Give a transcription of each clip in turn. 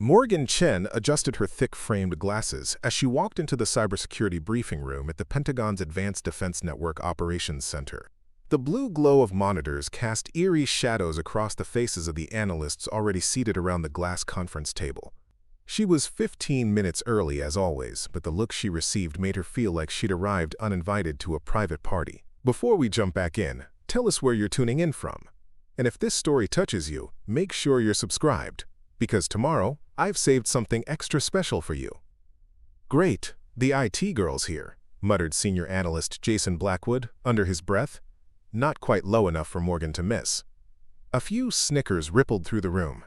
Morgan Chen adjusted her thick-framed glasses as she walked into the cybersecurity briefing room at the Pentagon's Advanced Defense Network Operations Center. The blue glow of monitors cast eerie shadows across the faces of the analysts already seated around the glass conference table. She was 15 minutes early as always, but the look she received made her feel like she'd arrived uninvited to a private party. Before we jump back in, tell us where you're tuning in from. And if this story touches you, make sure you're subscribed, because tomorrow, I've saved something extra special for you. Great, the IT girl's here, muttered Senior Analyst Jason Blackwood under his breath, not quite low enough for Morgan to miss. A few snickers rippled through the room.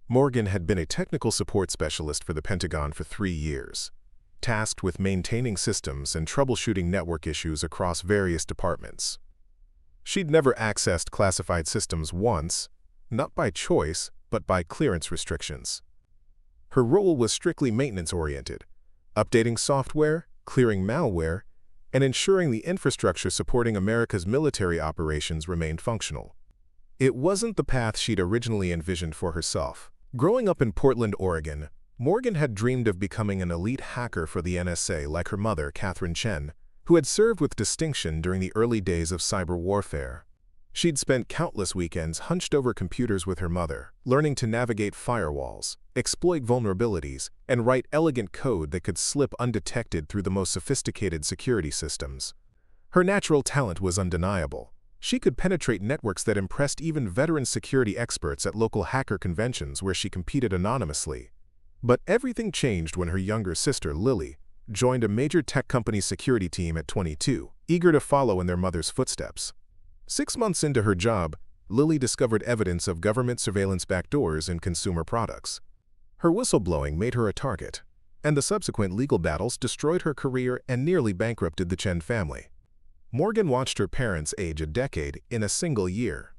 Morgan had been a technical support specialist for the Pentagon for 3 years, tasked with maintaining systems and troubleshooting network issues across various departments. She'd never accessed classified systems once, not by choice, but by clearance restrictions. Her role was strictly maintenance-oriented, updating software, clearing malware, and ensuring the infrastructure supporting America's military operations remained functional. It wasn't the path she'd originally envisioned for herself. Growing up in Portland, Oregon, Morgan had dreamed of becoming an elite hacker for the NSA like her mother, Katherine Chen, who had served with distinction during the early days of cyber warfare. She'd spent countless weekends hunched over computers with her mother, learning to navigate firewalls, exploit vulnerabilities, and write elegant code that could slip undetected through the most sophisticated security systems. Her natural talent was undeniable. She could penetrate networks that impressed even veteran security experts at local hacker conventions where she competed anonymously. But everything changed when her younger sister, Lily, joined a major tech company's security team at 22, eager to follow in their mother's footsteps. 6 months into her job, Lily discovered evidence of government surveillance backdoors in consumer products. Her whistleblowing made her a target, and the subsequent legal battles destroyed her career and nearly bankrupted the Chen family. Morgan watched her parents age a decade in a single year,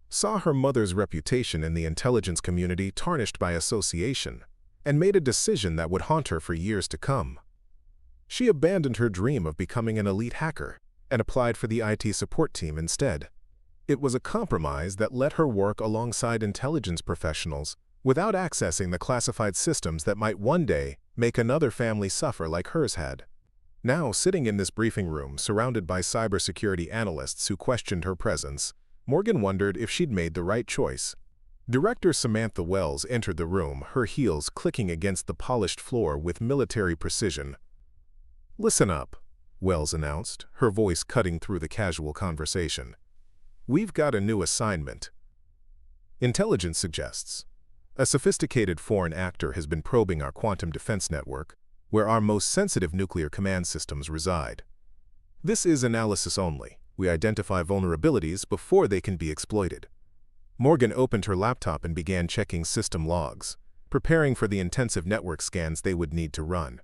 saw her mother's reputation in the intelligence community tarnished by association, and made a decision that would haunt her for years to come. She abandoned her dream of becoming an elite hacker and applied for the IT support team instead. It was a compromise that let her work alongside intelligence professionals without accessing the classified systems that might one day make another family suffer like hers had. Now, sitting in this briefing room, surrounded by cybersecurity analysts who questioned her presence, Morgan wondered if she'd made the right choice. Director Samantha Wells entered the room, her heels clicking against the polished floor with military precision. "Listen up," Wells announced, her voice cutting through the casual conversation. "We've got a new assignment. Intelligence suggests a sophisticated foreign actor has been probing our quantum defense network, where our most sensitive nuclear command systems reside. This is analysis only. We identify vulnerabilities before they can be exploited." Morgan opened her laptop and began checking system logs, preparing for the intensive network scans they would need to run.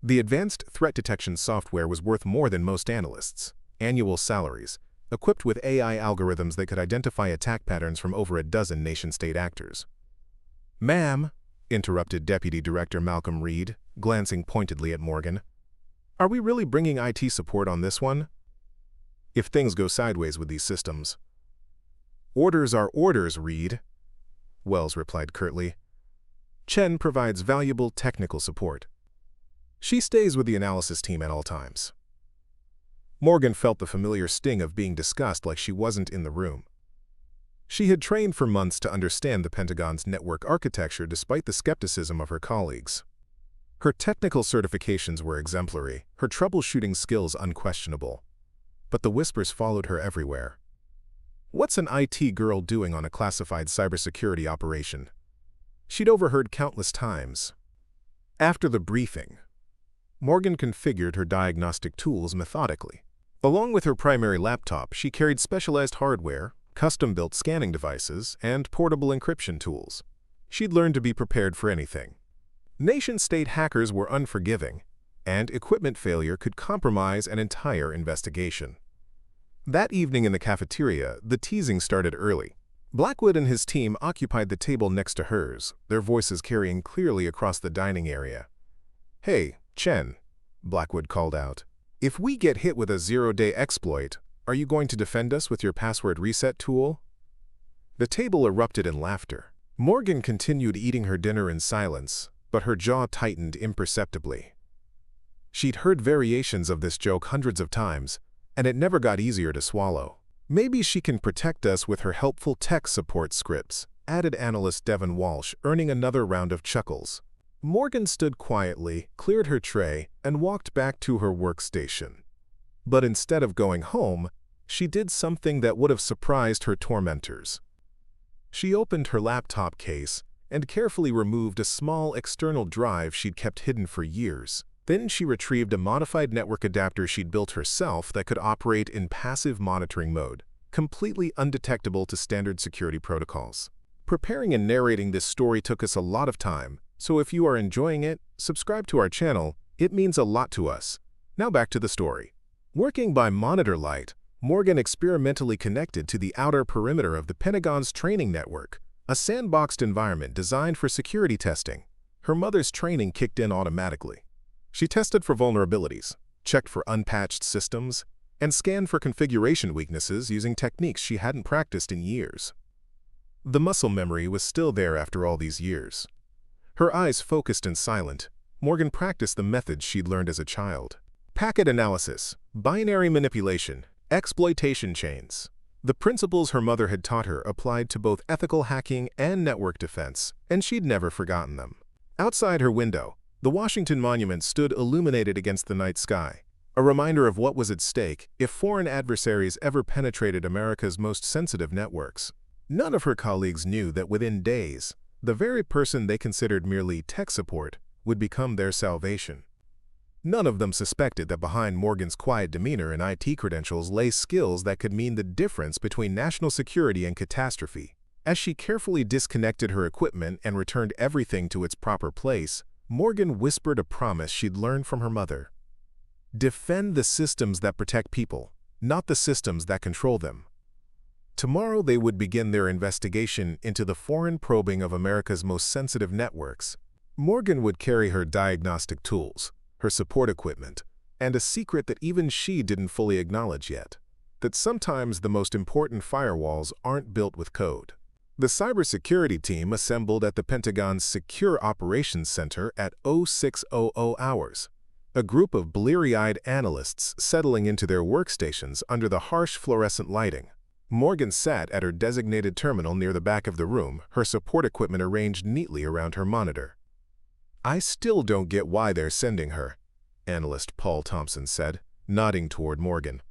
The advanced threat detection software was worth more than most analysts' annual salaries, equipped with AI algorithms that could identify attack patterns from over a dozen nation-state actors. "Ma'am," interrupted Deputy Director Malcolm Reed, glancing pointedly at Morgan, "are we really bringing IT support on this one? If things go sideways with these systems." "Orders are orders, Reed," Wells replied curtly. "Chen provides valuable technical support. She stays with the analysis team at all times." Morgan felt the familiar sting of being discussed like she wasn't in the room. She had trained for months to understand the Pentagon's network architecture despite the skepticism of her colleagues. Her technical certifications were exemplary, her troubleshooting skills unquestionable. But the whispers followed her everywhere. What's an IT girl doing on a classified cybersecurity operation? She'd overheard countless times. After the briefing, Morgan configured her diagnostic tools methodically. Along with her primary laptop, she carried specialized hardware, custom-built scanning devices, and portable encryption tools. She'd learned to be prepared for anything. Nation-state hackers were unforgiving, and equipment failure could compromise an entire investigation. That evening in the cafeteria, the teasing started early. Blackwood and his team occupied the table next to hers, their voices carrying clearly across the dining area. "Hey, Chen," Blackwood called out, "if we get hit with a zero-day exploit, are you going to defend us with your password reset tool?" The table erupted in laughter. Morgan continued eating her dinner in silence, but her jaw tightened imperceptibly. She'd heard variations of this joke hundreds of times, and it never got easier to swallow. Maybe she can protect us with her helpful tech support scripts, added analyst Devon Walsh, earning another round of chuckles. Morgan stood quietly, cleared her tray, and walked back to her workstation. But instead of going home, she did something that would have surprised her tormentors. She opened her laptop case and carefully removed a small external drive she'd kept hidden for years. Then she retrieved a modified network adapter she'd built herself that could operate in passive monitoring mode, completely undetectable to standard security protocols. Preparing and narrating this story took us a lot of time, so if you are enjoying it, subscribe to our channel. It means a lot to us. Now back to the story. Working by monitor light, Morgan experimentally connected to the outer perimeter of the Pentagon's training network, a sandboxed environment designed for security testing. Her mother's training kicked in automatically. She tested for vulnerabilities, checked for unpatched systems, and scanned for configuration weaknesses using techniques she hadn't practiced in years. The muscle memory was still there after all these years. Her eyes focused and silent, Morgan practiced the methods she'd learned as a child. Packet analysis, binary manipulation, exploitation chains. The principles her mother had taught her applied to both ethical hacking and network defense, and she'd never forgotten them. Outside her window, the Washington Monument stood illuminated against the night sky, a reminder of what was at stake if foreign adversaries ever penetrated America's most sensitive networks. None of her colleagues knew that within days, the very person they considered merely tech support would become their salvation. None of them suspected that behind Morgan's quiet demeanor and IT credentials lay skills that could mean the difference between national security and catastrophe. As she carefully disconnected her equipment and returned everything to its proper place, Morgan whispered a promise she'd learned from her mother. Defend the systems that protect people, not the systems that control them. Tomorrow they would begin their investigation into the foreign probing of America's most sensitive networks. Morgan would carry her diagnostic tools, her support equipment, and a secret that even she didn't fully acknowledge yet, that sometimes the most important firewalls aren't built with code. The cybersecurity team assembled at the Pentagon's Secure Operations Center at 0600 hours, a group of bleary-eyed analysts settling into their workstations under the harsh fluorescent lighting. Morgan sat at her designated terminal near the back of the room, her support equipment arranged neatly around her monitor. "I still don't get why they're sending her," analyst Paul Thompson said, nodding toward Morgan.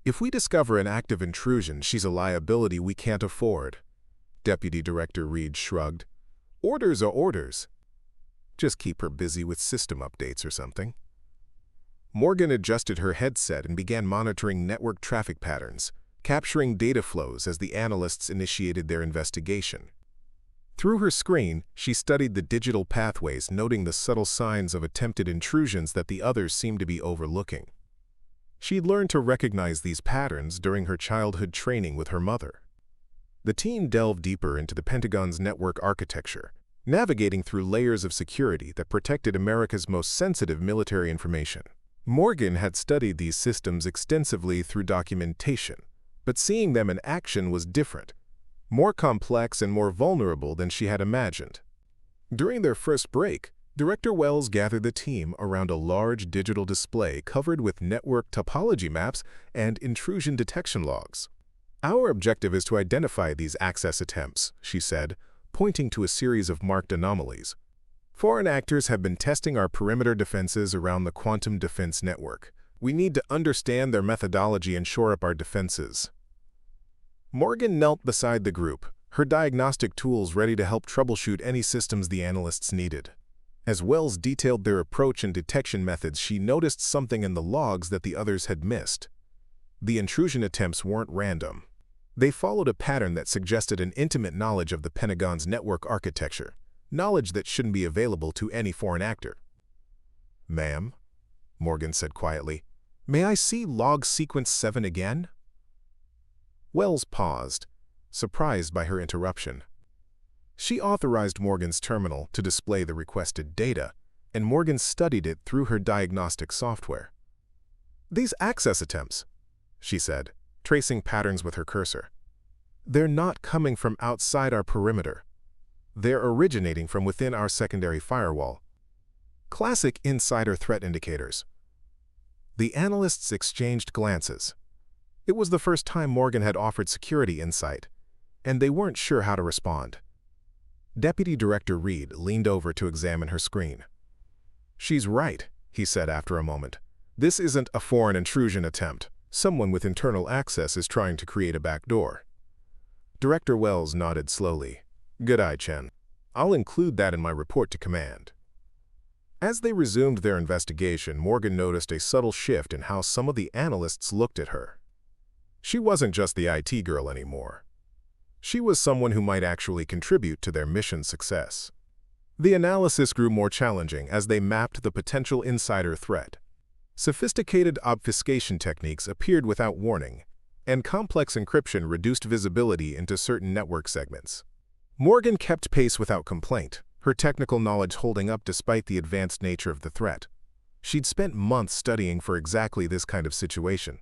"If we discover an active intrusion, she's a liability we can't afford." Deputy Director Reed shrugged. "Orders are orders. Just keep her busy with system updates or something." Morgan adjusted her headset and began monitoring network traffic patterns, capturing data flows as the analysts initiated their investigation. Through her screen, she studied the digital pathways, noting the subtle signs of attempted intrusions that the others seemed to be overlooking. She'd learned to recognize these patterns during her childhood training with her mother. The team delved deeper into the Pentagon's network architecture, navigating through layers of security that protected America's most sensitive military information. Morgan had studied these systems extensively through documentation, but seeing them in action was different, more complex and more vulnerable than she had imagined. During their first break, Director Wells gathered the team around a large digital display covered with network topology maps and intrusion detection logs. "Our objective is to identify these access attempts," she said, pointing to a series of marked anomalies. "Foreign actors have been testing our perimeter defenses around the quantum defense network. We need to understand their methodology and shore up our defenses." Morgan knelt beside the group, her diagnostic tools ready to help troubleshoot any systems the analysts needed. As Wells detailed their approach and detection methods, she noticed something in the logs that the others had missed. The intrusion attempts weren't random. They followed a pattern that suggested an intimate knowledge of the Pentagon's network architecture, knowledge that shouldn't be available to any foreign actor. "Ma'am," Morgan said quietly, "may I see log sequence 7 again?" Wells paused, surprised by her interruption. She authorized Morgan's terminal to display the requested data, and Morgan studied it through her diagnostic software. "These access attempts," she said, tracing patterns with her cursor, "they're not coming from outside our perimeter. They're originating from within our secondary firewall. Classic insider threat indicators. The analysts exchanged glances. It was the first time Morgan had offered security insight, and they weren't sure how to respond. Deputy Director Reed leaned over to examine her screen. "She's right," he said after a moment. "This isn't a foreign intrusion attempt. Someone with internal access is trying to create a backdoor." Director Wells nodded slowly. "Good eye, Chen. I'll include that in my report to command." As they resumed their investigation, Morgan noticed a subtle shift in how some of the analysts looked at her. She wasn't just the IT girl anymore. She was someone who might actually contribute to their mission's success. The analysis grew more challenging as they mapped the potential insider threat. Sophisticated obfuscation techniques appeared without warning, and complex encryption reduced visibility into certain network segments. Morgan kept pace without complaint, her technical knowledge holding up despite the advanced nature of the threat. She'd spent months studying for exactly this kind of situation.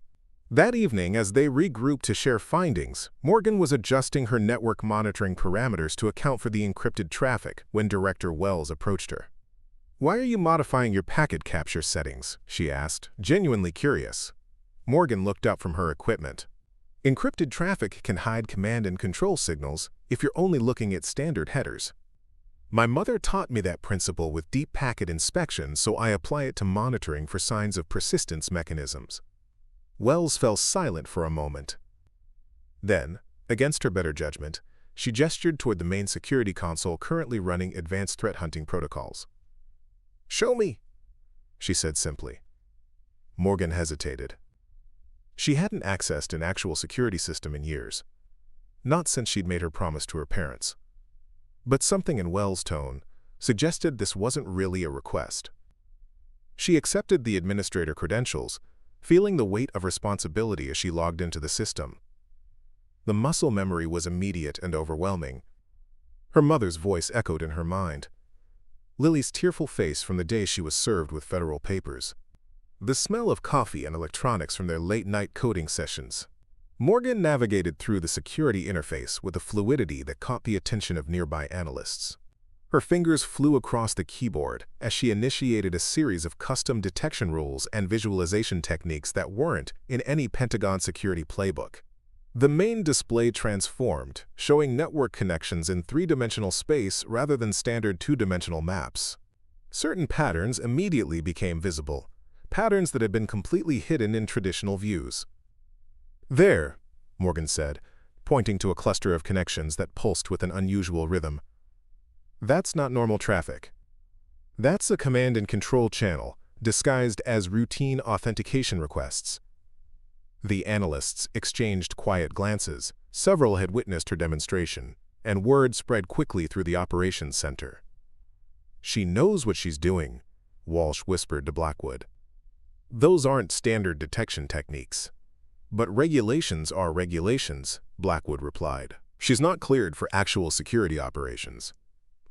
That evening, as they regrouped to share findings, Morgan was adjusting her network monitoring parameters to account for the encrypted traffic when Director Wells approached her. "Why are you modifying your packet capture settings?" she asked, genuinely curious. Morgan looked up from her equipment. "Encrypted traffic can hide command and control signals if you're only looking at standard headers. My mother taught me that principle with deep packet inspection, so I apply it to monitoring for signs of persistence mechanisms." Wells fell silent for a moment. Then, against her better judgment, she gestured toward the main security console currently running advanced threat hunting protocols. "Show me," she said simply. Morgan hesitated. She hadn't accessed an actual security system in years, not since she'd made her promise to her parents. But something in Wells' tone suggested this wasn't really a request. She accepted the administrator credentials, feeling the weight of responsibility as she logged into the system. The muscle memory was immediate and overwhelming. Her mother's voice echoed in her mind. Lily's tearful face from the day she was served with federal papers. The smell of coffee and electronics from their late-night coding sessions. Morgan navigated through the security interface with a fluidity that caught the attention of nearby analysts. Her fingers flew across the keyboard as she initiated a series of custom detection rules and visualization techniques that weren't in any Pentagon security playbook. The main display transformed, showing network connections in three-dimensional space rather than standard two-dimensional maps. Certain patterns immediately became visible, patterns that had been completely hidden in traditional views. "There," Morgan said, pointing to a cluster of connections that pulsed with an unusual rhythm. "That's not normal traffic. That's a command and control channel, disguised as routine authentication requests." The analysts exchanged quiet glances. Several had witnessed her demonstration, and word spread quickly through the operations center. "She knows what she's doing," Walsh whispered to Blackwood. "Those aren't standard detection techniques." "But regulations are regulations," Blackwood replied. "She's not cleared for actual security operations."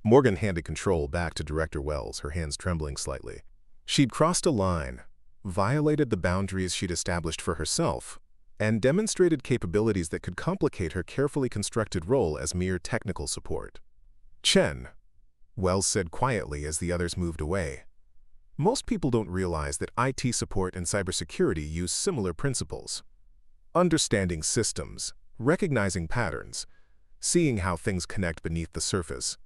Morgan handed control back to Director Wells, her hands trembling slightly. She'd crossed a line, violated the boundaries she'd established for herself, and demonstrated capabilities that could complicate her carefully constructed role as mere technical support. "Chen," Wells said quietly as the others moved away. "Most people don't realize that IT support and cybersecurity use similar principles. Understanding systems, recognizing patterns, seeing how things connect beneath the surface."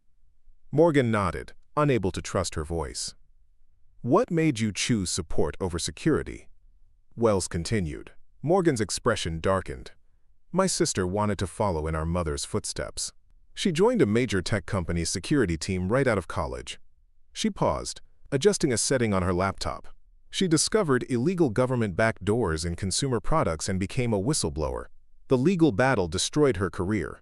Morgan nodded, unable to trust her voice. "What made you choose support over security?" Wells continued. Morgan's expression darkened. "My sister wanted to follow in our mother's footsteps. She joined a major tech company's security team right out of college." She paused, adjusting a setting on her laptop. "She discovered illegal government backdoors in consumer products and became a whistleblower. The legal battle destroyed her career.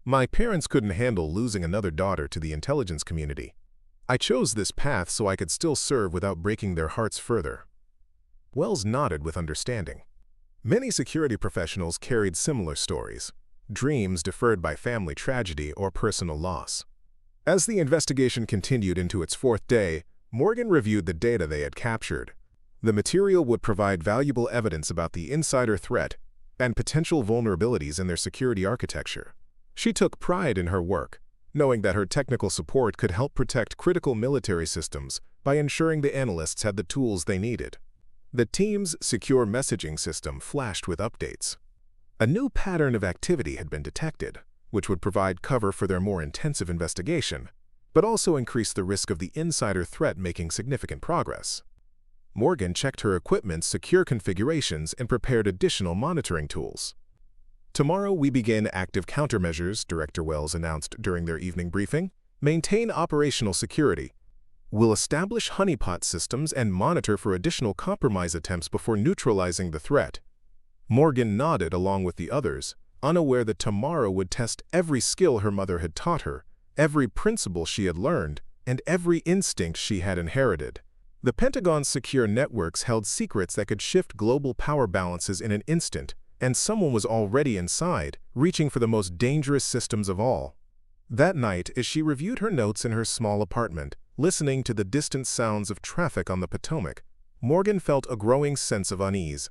My parents couldn't handle losing another daughter to the intelligence community. I chose this path so I could still serve without breaking their hearts further." Wells nodded with understanding. Many security professionals carried similar stories, dreams deferred by family tragedy or personal loss. As the investigation continued into its fourth day, Morgan reviewed the data they had captured. The material would provide valuable evidence about the insider threat and potential vulnerabilities in their security architecture. She took pride in her work, knowing that her technical support could help protect critical military systems by ensuring the analysts had the tools they needed. The team's secure messaging system flashed with updates. A new pattern of activity had been detected, which would provide cover for their more intensive investigation, but also increase the risk of the insider threat making significant progress. Morgan checked her equipment's secure configurations and prepared additional monitoring tools. "Tomorrow we begin active countermeasures," Director Wells announced during their evening briefing. "Maintain operational security. We'll establish honeypot systems and monitor for additional compromise attempts before neutralizing the threat." Morgan nodded along with the others, unaware that tomorrow would test every skill her mother had taught her, every principle she had learned, and every instinct she had inherited. The Pentagon's secure networks held secrets that could shift global power balances in an instant, and someone was already inside, reaching for the most dangerous systems of all. That night, as she reviewed her notes in her small apartment, listening to the distant sounds of traffic on the Potomac, Morgan felt a growing sense of unease.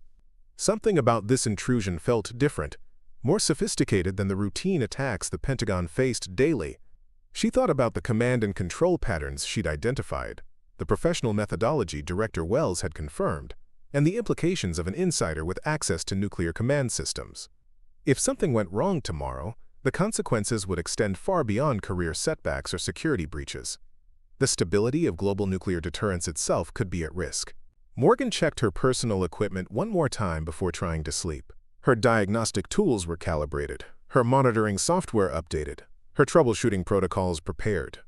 Something about this intrusion felt different, more sophisticated than the routine attacks the Pentagon faced daily. She thought about the command and control patterns she'd identified, the professional methodology Director Wells had confirmed, and the implications of an insider with access to nuclear command systems. If something went wrong tomorrow, the consequences would extend far beyond career setbacks or security breaches. The stability of global nuclear deterrence itself could be at risk. Morgan checked her personal equipment one more time before trying to sleep. Her diagnostic tools were calibrated, her monitoring software updated, her troubleshooting protocols prepared.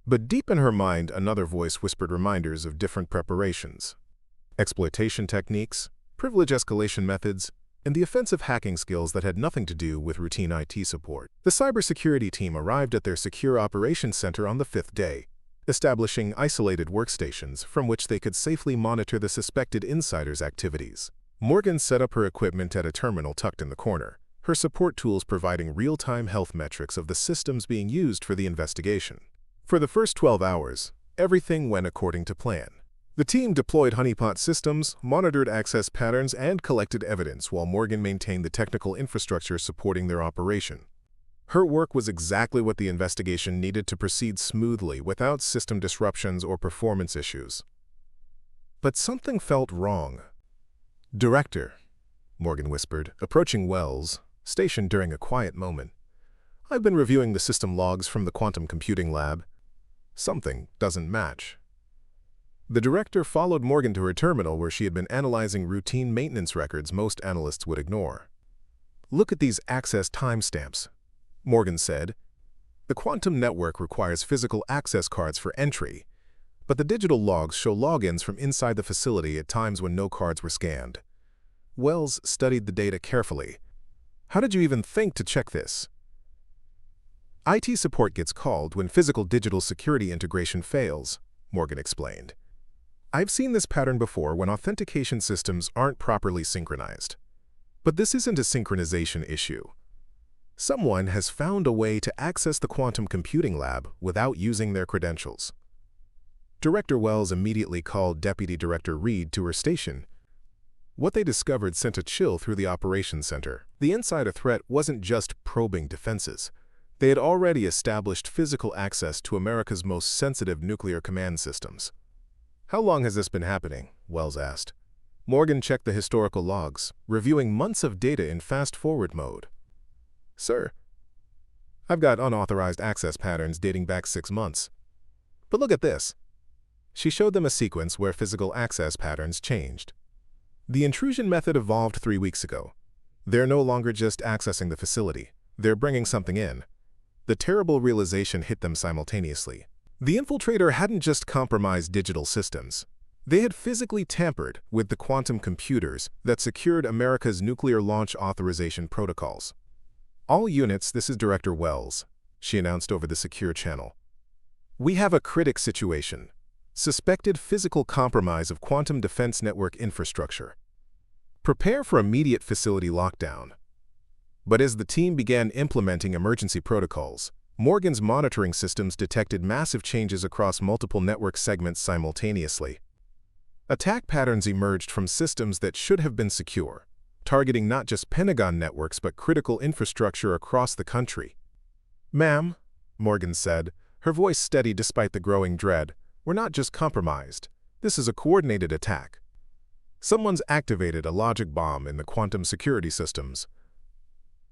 But deep in her mind, another voice whispered reminders of different preparations. Exploitation techniques, privilege escalation methods, and the offensive hacking skills that had nothing to do with routine IT support. The cybersecurity team arrived at their secure operations center on the 5th day, establishing isolated workstations from which they could safely monitor the suspected insiders' activities. Morgan set up her equipment at a terminal tucked in the corner, her support tools providing real-time health metrics of the systems being used for the investigation. For the first 12 hours, everything went according to plan. The team deployed honeypot systems, monitored access patterns, and collected evidence while Morgan maintained the technical infrastructure supporting their operation. Her work was exactly what the investigation needed to proceed smoothly without system disruptions or performance issues. But something felt wrong. "Director," Morgan whispered, approaching Wells, stationed during a quiet moment. "I've been reviewing the system logs from the quantum computing lab. Something doesn't match." The director followed Morgan to her terminal where she had been analyzing routine maintenance records most analysts would ignore. "Look at these access timestamps," Morgan said. "The quantum network requires physical access cards for entry, but the digital logs show logins from inside the facility at times when no cards were scanned." Wells studied the data carefully. "How did you even think to check this?" "IT support gets called when physical-digital security integration fails," Morgan explained. "I've seen this pattern before when authentication systems aren't properly synchronized. But this isn't a synchronization issue. Someone has found a way to access the quantum computing lab without using their credentials." Director Wells immediately called Deputy Director Reed to her station. What they discovered sent a chill through the operations center. The insider threat wasn't just probing defenses. They had already established physical access to America's most sensitive nuclear command systems. "How long has this been happening?" Wells asked. Morgan checked the historical logs, reviewing months of data in fast-forward mode. "Sir, I've got unauthorized access patterns dating back 6 months. But look at this." She showed them a sequence where physical access patterns changed. "The intrusion method evolved 3 weeks ago. They're no longer just accessing the facility. They're bringing something in." The terrible realization hit them simultaneously. The infiltrator hadn't just compromised digital systems. They had physically tampered with the quantum computers that secured America's nuclear launch authorization protocols. "All units, this is Director Wells," she announced over the secure channel. "We have a critic situation. Suspected physical compromise of quantum defense network infrastructure. Prepare for immediate facility lockdown." But as the team began implementing emergency protocols, Morgan's monitoring systems detected massive changes across multiple network segments simultaneously. Attack patterns emerged from systems that should have been secure, targeting not just Pentagon networks but critical infrastructure across the country. "Ma'am," Morgan said, her voice steady despite the growing dread. "We're not just compromised. This is a coordinated attack. Someone's activated a logic bomb in the quantum security systems."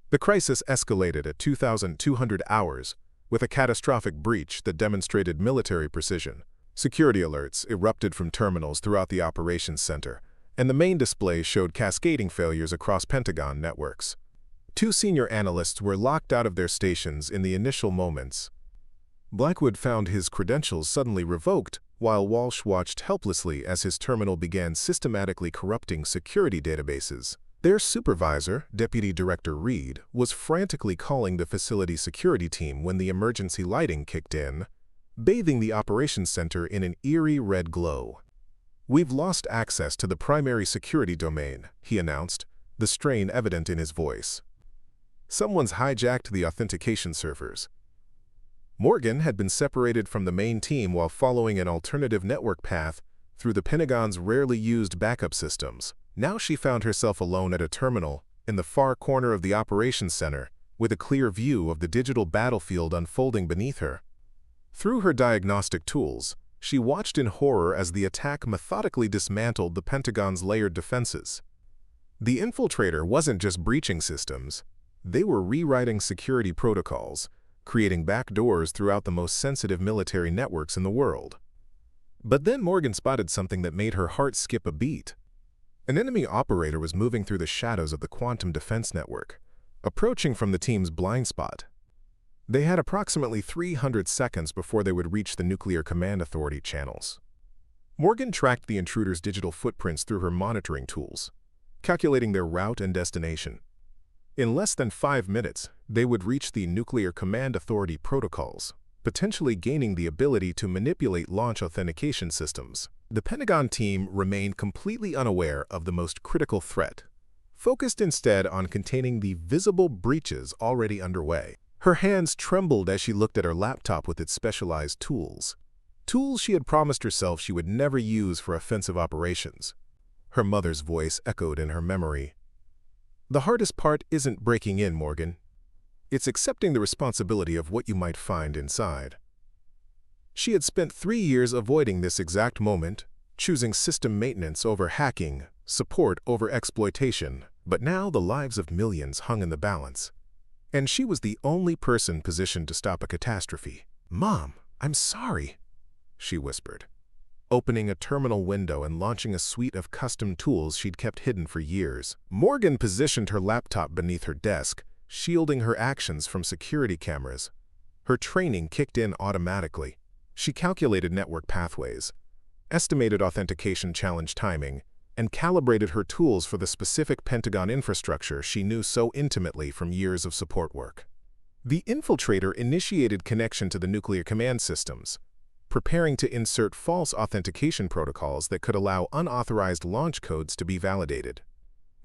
The crisis escalated at 2,200 hours, with a catastrophic breach that demonstrated military precision. Security alerts erupted from terminals throughout the operations center, and the main display showed cascading failures across Pentagon networks. 2 senior analysts were locked out of their stations in the initial moments. Blackwood found his credentials suddenly revoked, while Walsh watched helplessly as his terminal began systematically corrupting security databases. Their supervisor, Deputy Director Reed, was frantically calling the facility security team when the emergency lighting kicked in, bathing the operations center in an eerie red glow. "We've lost access to the primary security domain," he announced, the strain evident in his voice. "Someone's hijacked the authentication servers." Morgan had been separated from the main team while following an alternative network path through the Pentagon's rarely used backup systems. Now she found herself alone at a terminal in the far corner of the operations center, with a clear view of the digital battlefield unfolding beneath her. Through her diagnostic tools, she watched in horror as the attack methodically dismantled the Pentagon's layered defenses. The infiltrator wasn't just breaching systems, they were rewriting security protocols, creating backdoors throughout the most sensitive military networks in the world. But then Morgan spotted something that made her heart skip a beat. An enemy operator was moving through the shadows of the quantum defense network, approaching from the team's blind spot. They had approximately 300 seconds before they would reach the Nuclear Command Authority channels. Morgan tracked the intruder's digital footprints through her monitoring tools, calculating their route and destination. In less than 5 minutes, they would reach the Nuclear Command Authority protocols, potentially gaining the ability to manipulate launch authentication systems. The Pentagon team remained completely unaware of the most critical threat, focused instead on containing the visible breaches already underway. Her hands trembled as she looked at her laptop with its specialized tools. Tools she had promised herself she would never use for offensive operations. Her mother's voice echoed in her memory. "The hardest part isn't breaking in, Morgan. It's accepting the responsibility of what you might find inside." She had spent 3 years avoiding this exact moment, choosing system maintenance over hacking, support over exploitation, but now the lives of millions hung in the balance. And she was the only person positioned to stop a catastrophe. "Mom, I'm sorry," she whispered, opening a terminal window and launching a suite of custom tools she'd kept hidden for years. Morgan positioned her laptop beneath her desk, shielding her actions from security cameras. Her training kicked in automatically. She calculated network pathways, estimated authentication challenge timing, and calibrated her tools for the specific Pentagon infrastructure she knew so intimately from years of support work. The infiltrator initiated connection to the nuclear command systems, preparing to insert false authentication protocols that could allow unauthorized launch codes to be validated.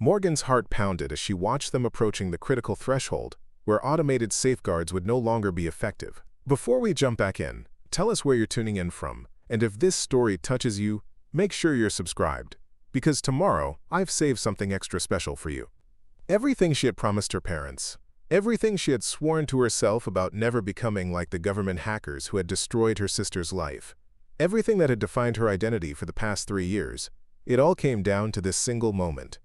Morgan's heart pounded as she watched them approaching the critical threshold, where automated safeguards would no longer be effective. Before we jump back in, tell us where you're tuning in from, and if this story touches you, make sure you're subscribed, because tomorrow I've saved something extra special for you. Everything she had promised her parents, everything she had sworn to herself about never becoming like the government hackers who had destroyed her sister's life, everything that had defined her identity for the past 3 years, it all came down to this single moment.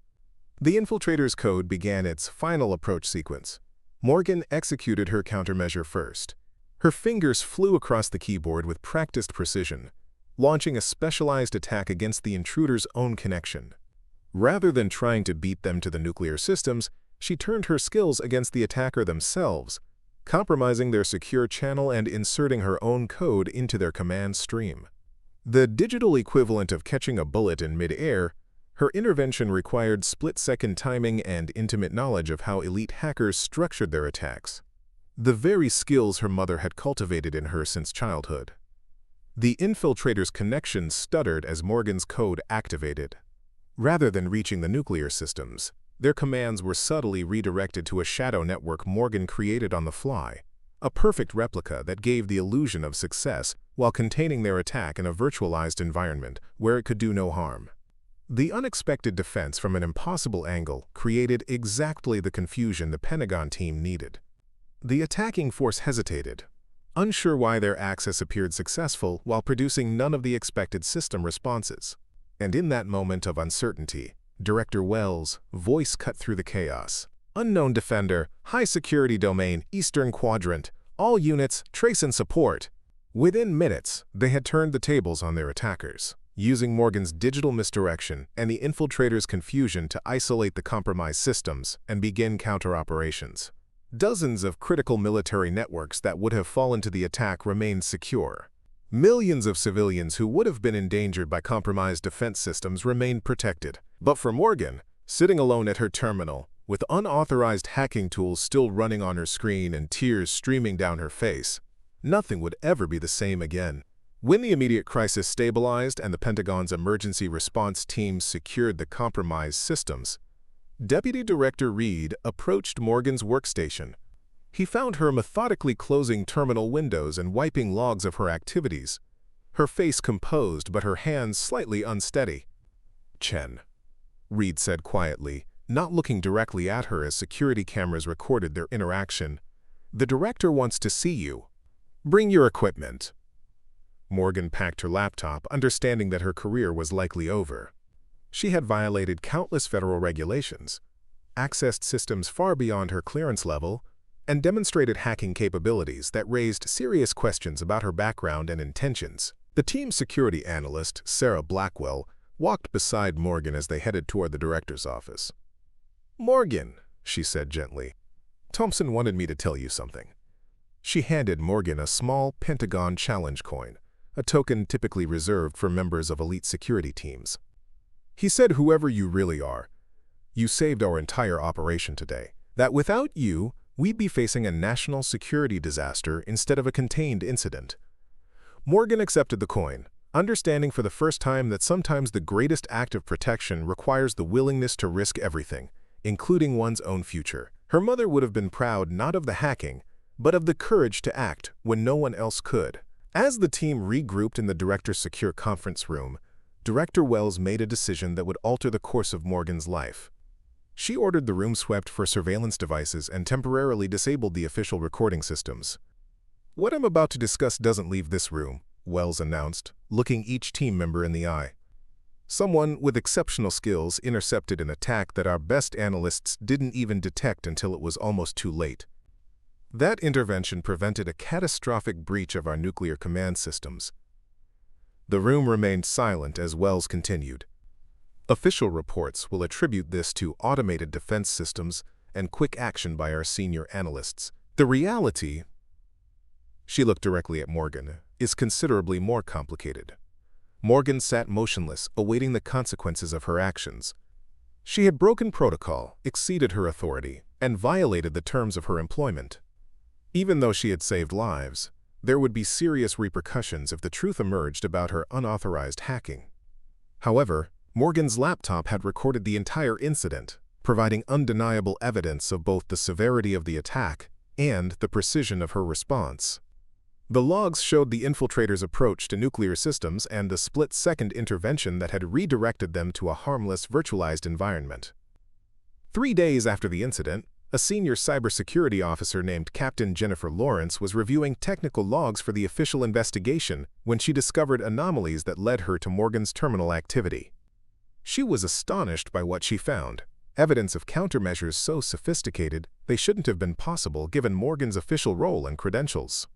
The infiltrator's code began its final approach sequence. Morgan executed her countermeasure first. Her fingers flew across the keyboard with practiced precision, launching a specialized attack against the intruder's own connection. Rather than trying to beat them to the nuclear systems, she turned her skills against the attacker themselves, compromising their secure channel and inserting her own code into their command stream. The digital equivalent of catching a bullet in mid-air, her intervention required split-second timing and intimate knowledge of how elite hackers structured their attacks, the very skills her mother had cultivated in her since childhood. The infiltrator's connection stuttered as Morgan's code activated. Rather than reaching the nuclear systems, their commands were subtly redirected to a shadow network Morgan created on the fly, a perfect replica that gave the illusion of success while containing their attack in a virtualized environment where it could do no harm. The unexpected defense from an impossible angle created exactly the confusion the Pentagon team needed. The attacking force hesitated, unsure why their access appeared successful while producing none of the expected system responses. And in that moment of uncertainty, Director Wells' voice cut through the chaos. "Unknown defender, high security domain, Eastern Quadrant, all units, trace and support." Within minutes, they had turned the tables on their attackers, using Morgan's digital misdirection and the infiltrators' confusion to isolate the compromised systems and begin counter-operations. Dozens of critical military networks that would have fallen to the attack remained secure. Millions of civilians who would have been endangered by compromised defense systems remained protected. But for Morgan, sitting alone at her terminal, with unauthorized hacking tools still running on her screen and tears streaming down her face, nothing would ever be the same again. When the immediate crisis stabilized and the Pentagon's emergency response teams secured the compromised systems, Deputy Director Reed approached Morgan's workstation. He found her methodically closing terminal windows and wiping logs of her activities, her face composed but her hands slightly unsteady. "Chen," Reed said quietly, not looking directly at her as security cameras recorded their interaction. "The director wants to see you. Bring your equipment." Morgan packed her laptop, understanding that her career was likely over. She had violated countless federal regulations, accessed systems far beyond her clearance level, and demonstrated hacking capabilities that raised serious questions about her background and intentions. The team's security analyst, Sarah Blackwell, walked beside Morgan as they headed toward the director's office. "Morgan," she said gently, "Thompson wanted me to tell you something." She handed Morgan a small Pentagon challenge coin, a token typically reserved for members of elite security teams. "He said whoever you really are, you saved our entire operation today. That without you, we'd be facing a national security disaster instead of a contained incident." Morgan accepted the coin, understanding for the first time that sometimes the greatest act of protection requires the willingness to risk everything, including one's own future. Her mother would have been proud not of the hacking, but of the courage to act when no one else could. As the team regrouped in the director's secure conference room, Director Wells made a decision that would alter the course of Morgan's life. She ordered the room swept for surveillance devices and temporarily disabled the official recording systems. "What I'm about to discuss doesn't leave this room," Wells announced, looking each team member in the eye. "Someone with exceptional skills intercepted an attack that our best analysts didn't even detect until it was almost too late. That intervention prevented a catastrophic breach of our nuclear command systems." The room remained silent as Wells continued. "Official reports will attribute this to automated defense systems and quick action by our senior analysts. The reality," she looked directly at Morgan, "is considerably more complicated." Morgan sat motionless, awaiting the consequences of her actions. She had broken protocol, exceeded her authority, and violated the terms of her employment. Even though she had saved lives, there would be serious repercussions if the truth emerged about her unauthorized hacking. However, Morgan's laptop had recorded the entire incident, providing undeniable evidence of both the severity of the attack and the precision of her response. The logs showed the infiltrators' approach to nuclear systems and the split-second intervention that had redirected them to a harmless virtualized environment. 3 days after the incident, a senior cybersecurity officer named Captain Jennifer Lawrence was reviewing technical logs for the official investigation when she discovered anomalies that led her to Morgan's terminal activity. She was astonished by what she found, evidence of countermeasures so sophisticated they shouldn't have been possible given Morgan's official role and credentials.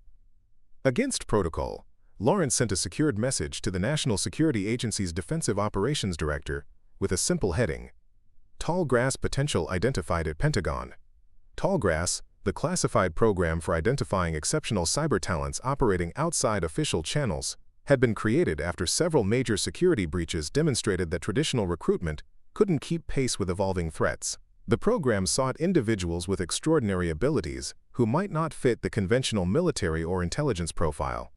Against protocol, Lawrence sent a secured message to the National Security Agency's Defensive Operations Director with a simple heading: "Tall grass potential identified at Pentagon." Tallgrass, the classified program for identifying exceptional cyber talents operating outside official channels, had been created after several major security breaches demonstrated that traditional recruitment couldn't keep pace with evolving threats. The program sought individuals with extraordinary abilities who might not fit the conventional military or intelligence profile.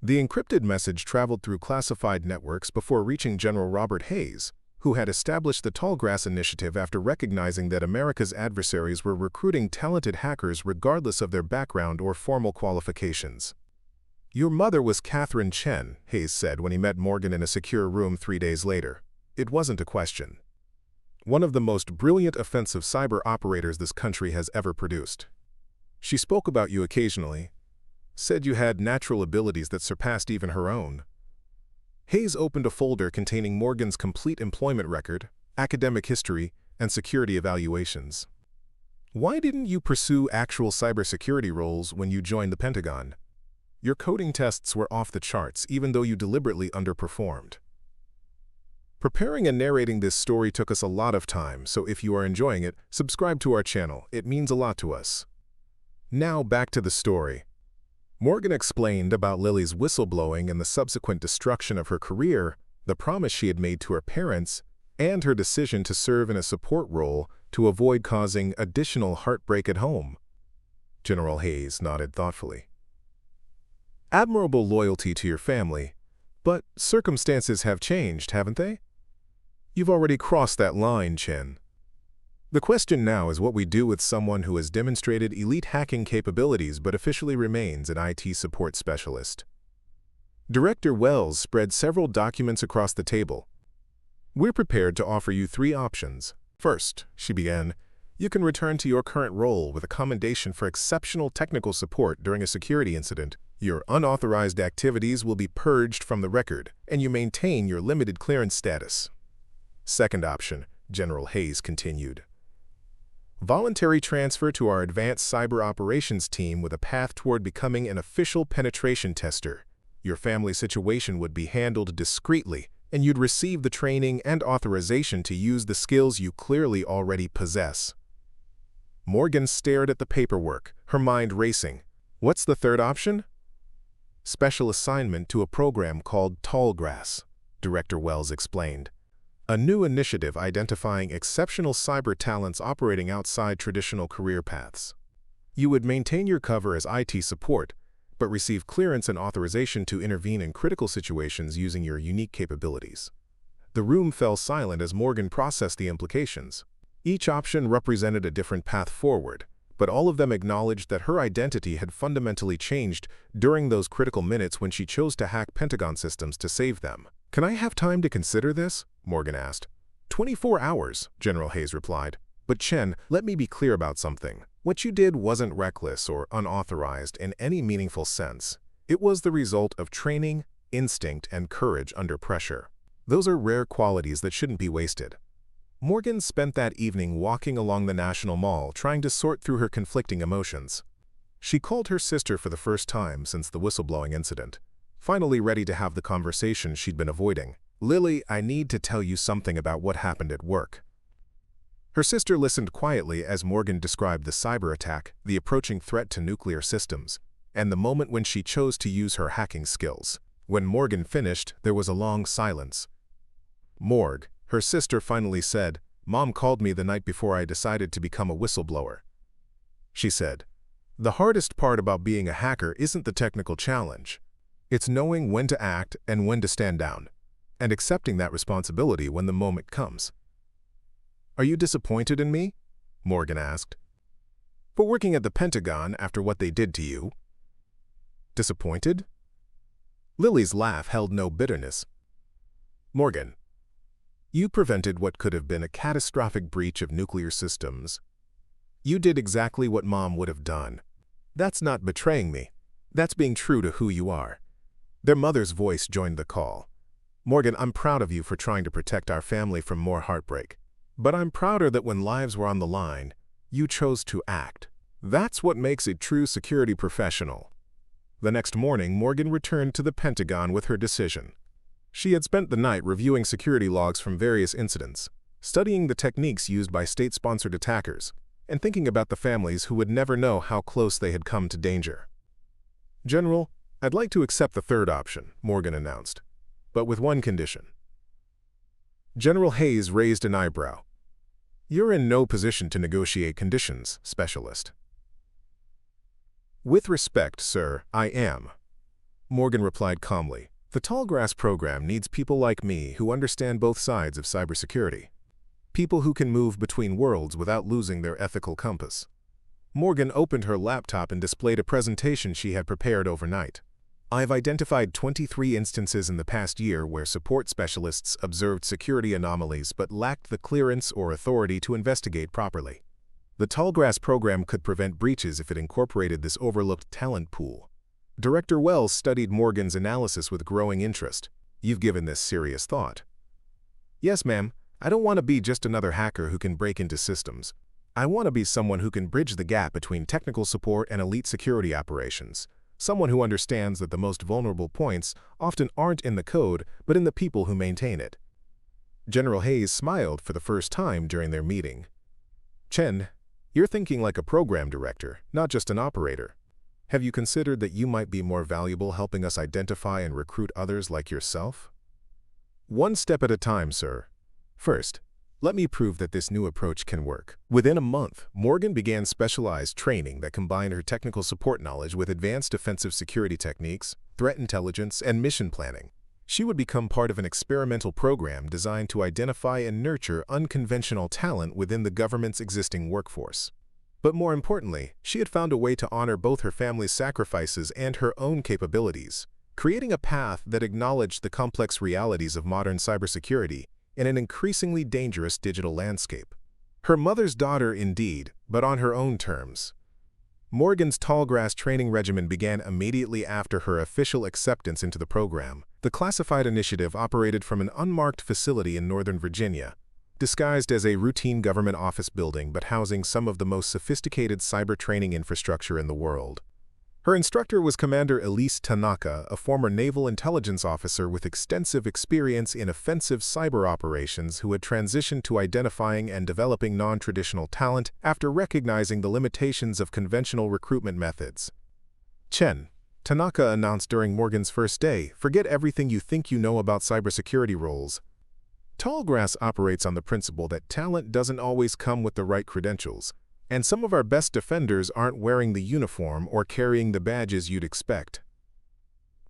The encrypted message traveled through classified networks before reaching General Robert Hayes, who had established the Tallgrass Initiative after recognizing that America's adversaries were recruiting talented hackers regardless of their background or formal qualifications. "Your mother was Katherine Chen," Hayes said when he met Morgan in a secure room 3 days later. It wasn't a question. "One of the most brilliant offensive cyber operators this country has ever produced. She spoke about you occasionally, said you had natural abilities that surpassed even her own. Hayes opened a folder containing Morgan's complete employment record, academic history, and security evaluations. Why didn't you pursue actual cybersecurity roles when you joined the Pentagon? Your coding tests were off the charts, even though you deliberately underperformed. Preparing and narrating this story took us a lot of time, so if you are enjoying it, subscribe to our channel. It means a lot to us. Now back to the story. Morgan explained about Lily's whistleblowing and the subsequent destruction of her career, the promise she had made to her parents, and her decision to serve in a support role to avoid causing additional heartbreak at home. General Hayes nodded thoughtfully. Admirable loyalty to your family, but circumstances have changed, haven't they? You've already crossed that line, Chen. The question now is what we do with someone who has demonstrated elite hacking capabilities but officially remains an IT support specialist. Director Wells spread several documents across the table. We're prepared to offer you 3 options. First, she began, you can return to your current role with a commendation for exceptional technical support during a security incident. Your unauthorized activities will be purged from the record, and you maintain your limited clearance status. Second option, General Hayes continued. Voluntary transfer to our advanced cyber operations team with a path toward becoming an official penetration tester. Your family situation would be handled discreetly, and you'd receive the training and authorization to use the skills you clearly already possess. Morgan stared at the paperwork, her mind racing. What's the third option? Special assignment to a program called Tallgrass, Director Wells explained. A new initiative identifying exceptional cyber talents operating outside traditional career paths. You would maintain your cover as IT support, but receive clearance and authorization to intervene in critical situations using your unique capabilities. The room fell silent as Morgan processed the implications. Each option represented a different path forward, but all of them acknowledged that her identity had fundamentally changed during those critical minutes when she chose to hack Pentagon systems to save them. Can I have time to consider this? Morgan asked. 24 hours, General Hayes replied. But Chen, let me be clear about something. What you did wasn't reckless or unauthorized in any meaningful sense. It was the result of training, instinct, and courage under pressure. Those are rare qualities that shouldn't be wasted. Morgan spent that evening walking along the National Mall trying to sort through her conflicting emotions. She called her sister for the first time since the whistleblowing incident, finally ready to have the conversation she'd been avoiding. Lily, I need to tell you something about what happened at work. Her sister listened quietly as Morgan described the cyber attack, the approaching threat to nuclear systems, and the moment when she chose to use her hacking skills. When Morgan finished, there was a long silence. Morg, her sister finally said, Mom called me the night before I decided to become a whistleblower. She said, the hardest part about being a hacker isn't the technical challenge. It's knowing when to act and when to stand down, and accepting that responsibility when the moment comes. Are you disappointed in me? Morgan asked. For working at the Pentagon after what they did to you? Disappointed? Lily's laugh held no bitterness. Morgan, you prevented what could have been a catastrophic breach of nuclear systems. You did exactly what Mom would have done. That's not betraying me. That's being true to who you are. Their mother's voice joined the call. Morgan, I'm proud of you for trying to protect our family from more heartbreak. But I'm prouder that when lives were on the line, you chose to act. That's what makes a true security professional. The next morning, Morgan returned to the Pentagon with her decision. She had spent the night reviewing security logs from various incidents, studying the techniques used by state-sponsored attackers, and thinking about the families who would never know how close they had come to danger. General, I'd like to accept the third option, Morgan announced, but with one condition. General Hayes raised an eyebrow. You're in no position to negotiate conditions, Specialist. With respect, sir, I am. Morgan replied calmly. The Tallgrass program needs people like me who understand both sides of cybersecurity. People who can move between worlds without losing their ethical compass. Morgan opened her laptop and displayed a presentation she had prepared overnight. I've identified 23 instances in the past year where support specialists observed security anomalies but lacked the clearance or authority to investigate properly. The Tallgrass program could prevent breaches if it incorporated this overlooked talent pool. Director Wells studied Morgan's analysis with growing interest. "You've given this serious thought." "Yes, ma'am. I don't want to be just another hacker who can break into systems. I want to be someone who can bridge the gap between technical support and elite security operations. Someone who understands that the most vulnerable points often aren't in the code, but in the people who maintain it." General Hayes smiled for the first time during their meeting. "Chen, you're thinking like a program director, not just an operator. Have you considered that you might be more valuable helping us identify and recruit others like yourself?" "One step at a time, sir. First, let me prove that this new approach can work." Within a month, Morgan began specialized training that combined her technical support knowledge with advanced offensive security techniques, threat intelligence, and mission planning. She would become part of an experimental program designed to identify and nurture unconventional talent within the government's existing workforce. But more importantly, she had found a way to honor both her family's sacrifices and her own capabilities, creating a path that acknowledged the complex realities of modern cybersecurity in an increasingly dangerous digital landscape. Her mother's daughter indeed, but on her own terms. Morgan's tallgrass training regimen began immediately after her official acceptance into the program. The classified initiative operated from an unmarked facility in Northern Virginia, disguised as a routine government office building but housing some of the most sophisticated cyber training infrastructure in the world. Her instructor was Commander Elise Tanaka, a former naval intelligence officer with extensive experience in offensive cyber operations who had transitioned to identifying and developing non-traditional talent after recognizing the limitations of conventional recruitment methods. "Chen," Tanaka announced during Morgan's first day, "forget everything you think you know about cybersecurity roles. Tallgrass operates on the principle that talent doesn't always come with the right credentials, and some of our best defenders aren't wearing the uniform or carrying the badges you'd expect."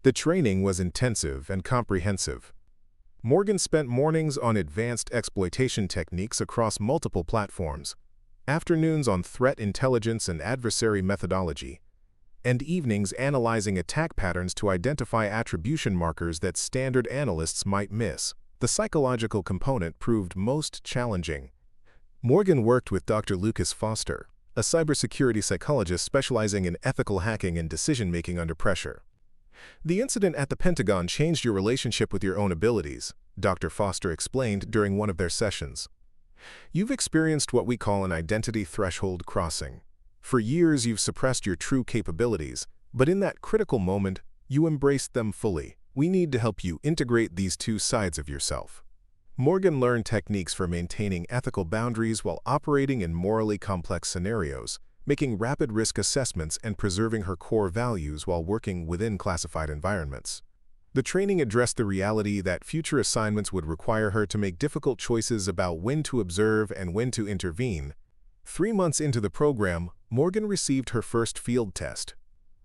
The training was intensive and comprehensive. Morgan spent mornings on advanced exploitation techniques across multiple platforms, afternoons on threat intelligence and adversary methodology, and evenings analyzing attack patterns to identify attribution markers that standard analysts might miss. The psychological component proved most challenging. Morgan worked with Dr. Lucas Foster, a cybersecurity psychologist specializing in ethical hacking and decision-making under pressure. "The incident at the Pentagon changed your relationship with your own abilities," Dr. Foster explained during one of their sessions. "You've experienced what we call an identity threshold crossing. For years you've suppressed your true capabilities, but in that critical moment, you embraced them fully. We need to help you integrate these two sides of yourself." Morgan learned techniques for maintaining ethical boundaries while operating in morally complex scenarios, making rapid risk assessments and preserving her core values while working within classified environments. The training addressed the reality that future assignments would require her to make difficult choices about when to observe and when to intervene. 3 months into the program, Morgan received her first field test.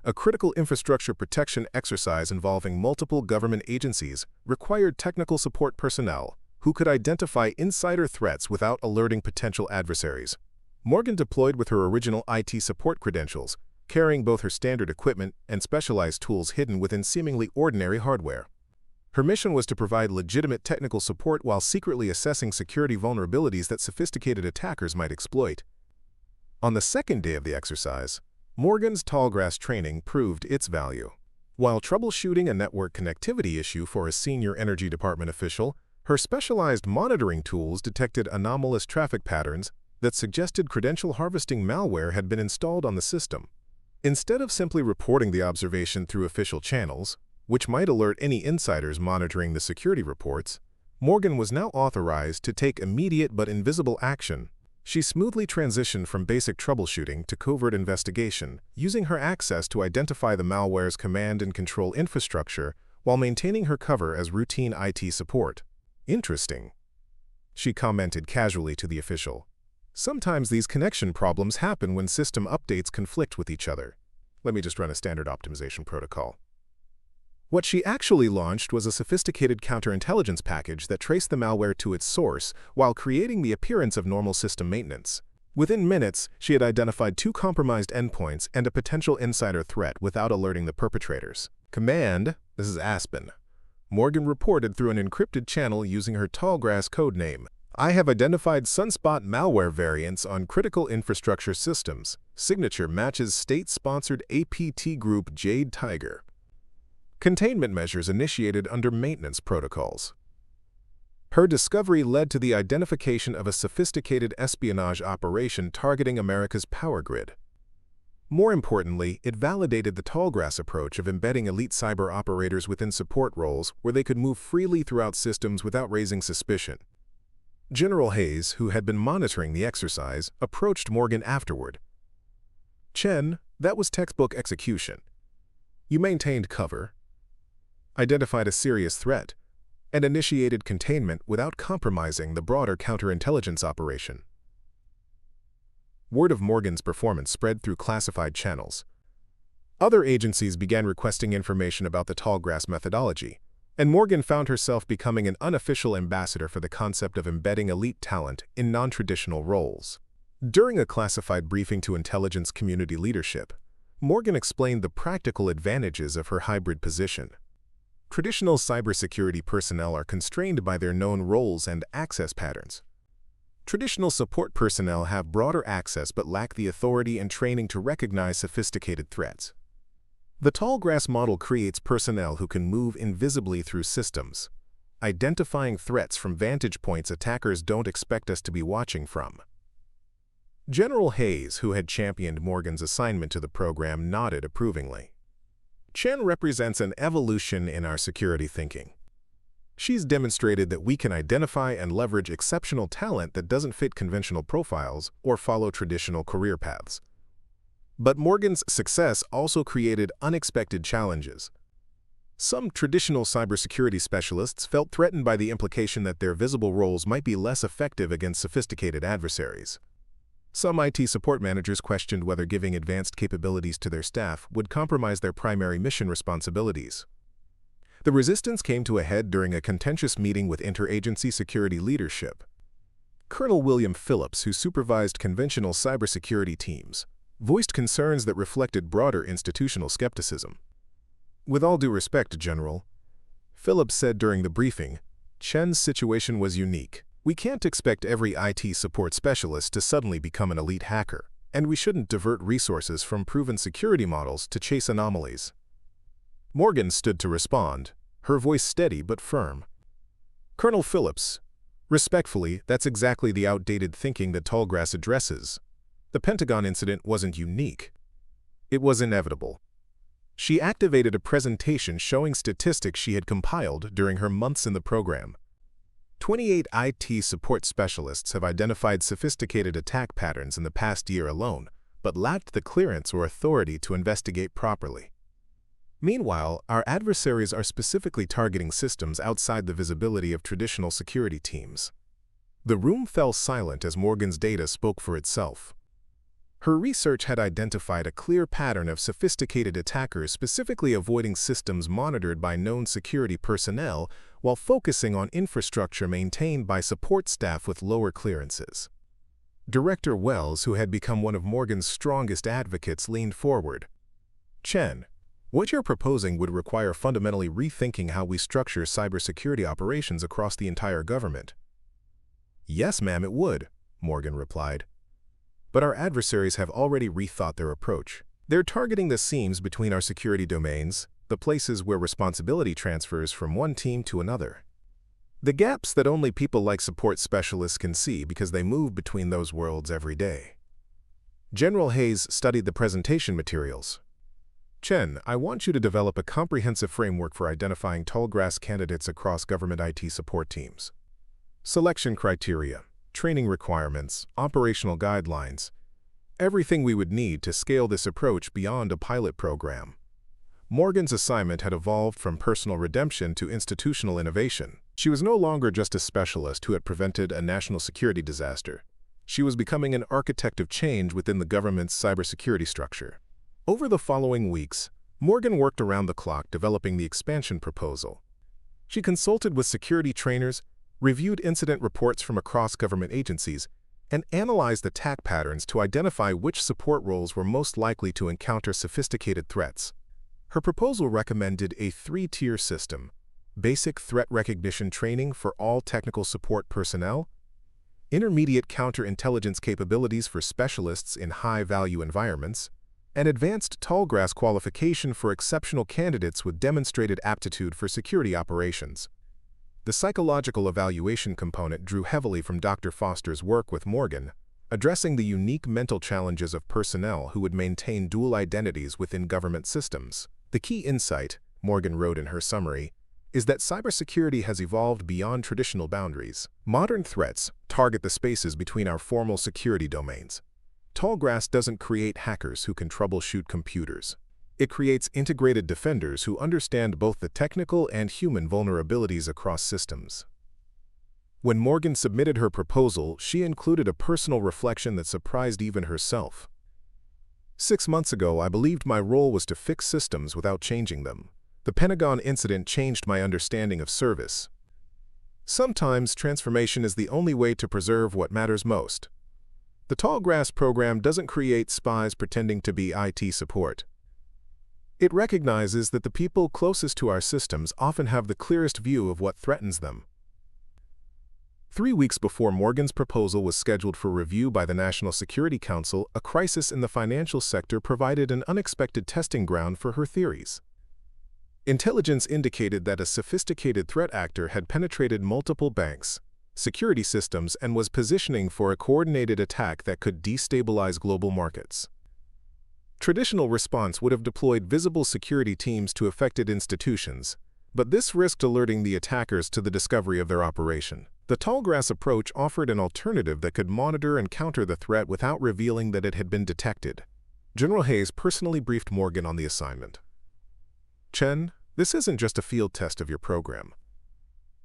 A critical infrastructure protection exercise involving multiple government agencies required technical support personnel who could identify insider threats without alerting potential adversaries. Morgan deployed with her original IT support credentials, carrying both her standard equipment and specialized tools hidden within seemingly ordinary hardware. Her mission was to provide legitimate technical support while secretly assessing security vulnerabilities that sophisticated attackers might exploit. On the second day of the exercise, Morgan's tallgrass training proved its value. While troubleshooting a network connectivity issue for a senior Energy Department official, her specialized monitoring tools detected anomalous traffic patterns that suggested credential harvesting malware had been installed on the system. Instead of simply reporting the observation through official channels, which might alert any insiders monitoring the security reports, Morgan was now authorized to take immediate but invisible action. She smoothly transitioned from basic troubleshooting to covert investigation, using her access to identify the malware's command and control infrastructure while maintaining her cover as routine IT support. "Interesting," she commented casually to the official. "Sometimes these connection problems happen when system updates conflict with each other. Let me just run a standard optimization protocol." What she actually launched was a sophisticated counterintelligence package that traced the malware to its source while creating the appearance of normal system maintenance. Within minutes, she had identified 2 compromised endpoints and a potential insider threat without alerting the perpetrators. "Command, this is Aspen," Morgan reported through an encrypted channel using her tallgrass codename. I have identified sunspot malware variants on critical infrastructure systems. Signature matches state-sponsored APT group Jade Tiger. Containment measures initiated under maintenance protocols. Her discovery led to the identification of a sophisticated espionage operation targeting America's power grid. More importantly, it validated the tallgrass approach of embedding elite cyber operators within support roles where they could move freely throughout systems without raising suspicion. General Hayes, who had been monitoring the exercise, approached Morgan afterward. "Chen, that was textbook execution. You maintained cover, identified a serious threat, and initiated containment without compromising the broader counterintelligence operation." Word of Morgan's performance spread through classified channels. Other agencies began requesting information about the tallgrass methodology, and Morgan found herself becoming an unofficial ambassador for the concept of embedding elite talent in non-traditional roles. During a classified briefing to intelligence community leadership, Morgan explained the practical advantages of her hybrid position. Traditional cybersecurity personnel are constrained by their known roles and access patterns. Traditional support personnel have broader access but lack the authority and training to recognize sophisticated threats. The tallgrass model creates personnel who can move invisibly through systems, identifying threats from vantage points attackers don't expect us to be watching from. General Hayes, who had championed Morgan's assignment to the program, nodded approvingly. Chen represents an evolution in our security thinking. She's demonstrated that we can identify and leverage exceptional talent that doesn't fit conventional profiles or follow traditional career paths. But Morgan's success also created unexpected challenges. Some traditional cybersecurity specialists felt threatened by the implication that their visible roles might be less effective against sophisticated adversaries. Some IT support managers questioned whether giving advanced capabilities to their staff would compromise their primary mission responsibilities. The resistance came to a head during a contentious meeting with interagency security leadership. Colonel William Phillips, who supervised conventional cybersecurity teams, voiced concerns that reflected broader institutional skepticism. "With all due respect, General," Phillips said during the briefing, "Chen's situation was unique. We can't expect every IT support specialist to suddenly become an elite hacker, and we shouldn't divert resources from proven security models to chase anomalies." Morgan stood to respond, her voice steady but firm. "Colonel Phillips, respectfully, that's exactly the outdated thinking that Tallgrass addresses. The Pentagon incident wasn't unique. It was inevitable." She activated a presentation showing statistics she had compiled during her months in the program. 28 IT support specialists have identified sophisticated attack patterns in the past year alone, but lacked the clearance or authority to investigate properly. Meanwhile, our adversaries are specifically targeting systems outside the visibility of traditional security teams. The room fell silent as Morgan's data spoke for itself. Her research had identified a clear pattern of sophisticated attackers specifically avoiding systems monitored by known security personnel while focusing on infrastructure maintained by support staff with lower clearances. Director Wells, who had become one of Morgan's strongest advocates, leaned forward. "Chen, what you're proposing would require fundamentally rethinking how we structure cybersecurity operations across the entire government." "Yes, ma'am, it would," Morgan replied. "But our adversaries have already rethought their approach. They're targeting the seams between our security domains, the places where responsibility transfers from one team to another. The gaps that only people like support specialists can see because they move between those worlds every day." General Hayes studied the presentation materials. "Chen, I want you to develop a comprehensive framework for identifying tallgrass candidates across government IT support teams. Selection criteria, training requirements, operational guidelines, everything we would need to scale this approach beyond a pilot program." Morgan's assignment had evolved from personal redemption to institutional innovation. She was no longer just a specialist who had prevented a national security disaster. She was becoming an architect of change within the government's cybersecurity structure. Over the following weeks, Morgan worked around the clock developing the expansion proposal. She consulted with security trainers, reviewed incident reports from across government agencies, and analyzed attack patterns to identify which support roles were most likely to encounter sophisticated threats. Her proposal recommended a 3-tier system: basic threat recognition training for all technical support personnel, intermediate counterintelligence capabilities for specialists in high-value environments, and advanced tallgrass qualification for exceptional candidates with demonstrated aptitude for security operations. The psychological evaluation component drew heavily from Dr. Foster's work with Morgan, addressing the unique mental challenges of personnel who would maintain dual identities within government systems. The key insight, Morgan wrote in her summary, is that cybersecurity has evolved beyond traditional boundaries. Modern threats target the spaces between our formal security domains. Tallgrass doesn't create hackers who can troubleshoot computers. It creates integrated defenders who understand both the technical and human vulnerabilities across systems. When Morgan submitted her proposal, she included a personal reflection that surprised even herself. 6 months ago, I believed my role was to fix systems without changing them. The Pentagon incident changed my understanding of service. Sometimes transformation is the only way to preserve what matters most. The Tallgrass program doesn't create spies pretending to be IT support. It recognizes that the people closest to our systems often have the clearest view of what threatens them. 3 weeks before Morgan's proposal was scheduled for review by the National Security Council, a crisis in the financial sector provided an unexpected testing ground for her theories. Intelligence indicated that a sophisticated threat actor had penetrated multiple banks, security systems, and was positioning for a coordinated attack that could destabilize global markets. Traditional response would have deployed visible security teams to affected institutions, but this risked alerting the attackers to the discovery of their operation. The Tallgrass approach offered an alternative that could monitor and counter the threat without revealing that it had been detected. General Hayes personally briefed Morgan on the assignment. Chen, this isn't just a field test of your program.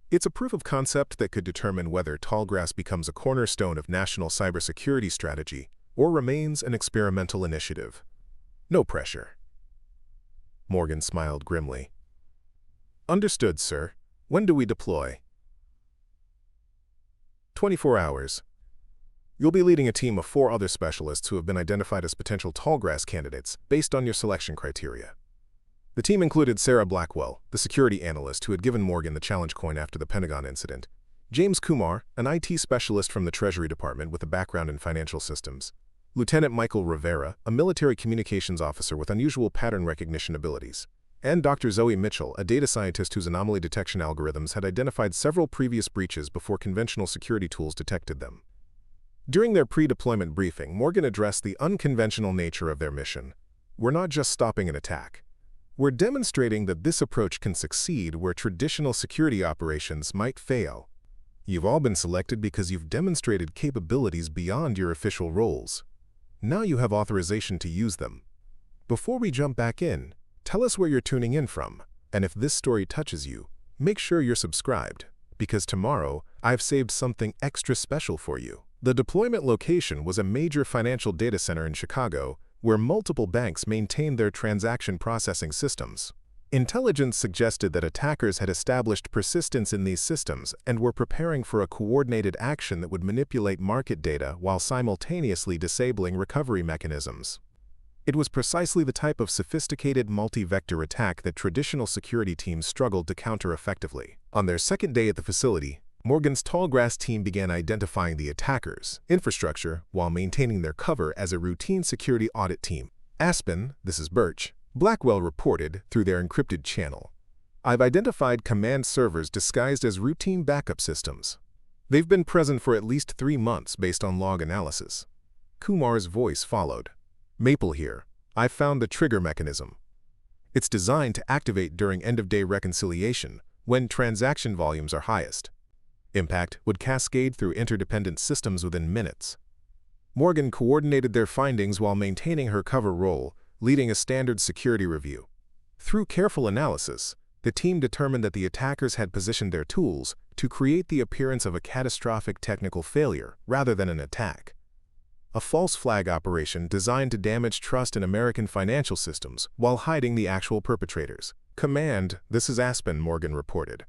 It's a proof of concept that could determine whether Tallgrass becomes a cornerstone of national cybersecurity strategy or remains an experimental initiative. No pressure. Morgan smiled grimly. Understood, sir. When do we deploy? 24 hours. You'll be leading a team of 4 other specialists who have been identified as potential Tallgrass candidates based on your selection criteria. The team included Sarah Blackwell, the security analyst who had given Morgan the challenge coin after the Pentagon incident, James Kumar, an IT specialist from the Treasury Department with a background in financial systems, Lieutenant Michael Rivera, a military communications officer with unusual pattern recognition abilities, and Dr. Zoe Mitchell, a data scientist whose anomaly detection algorithms had identified several previous breaches before conventional security tools detected them. During their pre-deployment briefing, Morgan addressed the unconventional nature of their mission. We're not just stopping an attack. We're demonstrating that this approach can succeed where traditional security operations might fail. You've all been selected because you've demonstrated capabilities beyond your official roles. Now you have authorization to use them. Before we jump back in, tell us where you're tuning in from, and if this story touches you, make sure you're subscribed, because tomorrow I've saved something extra special for you. The deployment location was a major financial data center in Chicago, where multiple banks maintained their transaction processing systems. Intelligence suggested that attackers had established persistence in these systems and were preparing for a coordinated action that would manipulate market data while simultaneously disabling recovery mechanisms. It was precisely the type of sophisticated multi-vector attack that traditional security teams struggled to counter effectively. On their second day at the facility, Morgan's Tallgrass team began identifying the attackers' infrastructure while maintaining their cover as a routine security audit team. Aspen, this is Birch, Blackwell reported through their encrypted channel. I've identified command servers disguised as routine backup systems. They've been present for at least 3 months based on log analysis. Kumar's voice followed. Maple here. I've found the trigger mechanism. It's designed to activate during end-of-day reconciliation when transaction volumes are highest. Impact would cascade through interdependent systems within minutes. Morgan coordinated their findings while maintaining her cover role, leading a standard security review. Through careful analysis, the team determined that the attackers had positioned their tools to create the appearance of a catastrophic technical failure rather than an attack. A false flag operation designed to damage trust in American financial systems while hiding the actual perpetrators. Command, this is Aspen, Morgan reported.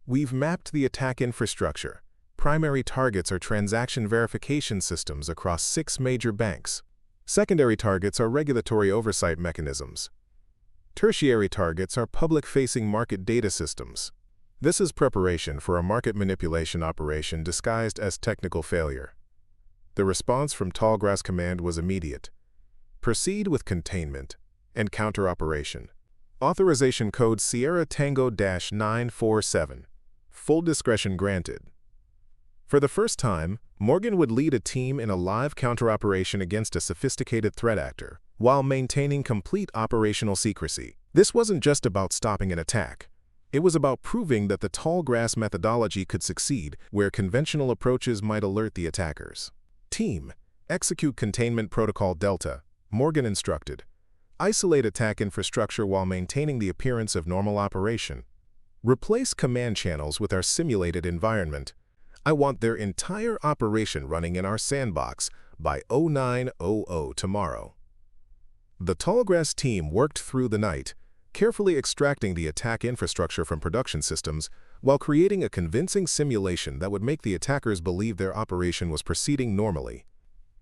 We've mapped the attack infrastructure. Primary targets are transaction verification systems across 6 major banks. Secondary targets are regulatory oversight mechanisms. Tertiary targets are public-facing market data systems. This is preparation for a market manipulation operation disguised as technical failure. The response from Tallgrass Command was immediate. Proceed with containment and counter-operation. Authorization code Sierra Tango-947. Full discretion granted. For the first time, Morgan would lead a team in a live counter-operation against a sophisticated threat actor, while maintaining complete operational secrecy. This wasn't just about stopping an attack. It was about proving that the Tallgrass methodology could succeed where conventional approaches might alert the attackers. Team, execute Containment Protocol Delta, Morgan instructed. Isolate attack infrastructure while maintaining the appearance of normal operation. Replace command channels with our simulated environment. I want their entire operation running in our sandbox by 0900 tomorrow. The Tallgrass team worked through the night, carefully extracting the attack infrastructure from production systems while creating a convincing simulation that would make the attackers believe their operation was proceeding normally.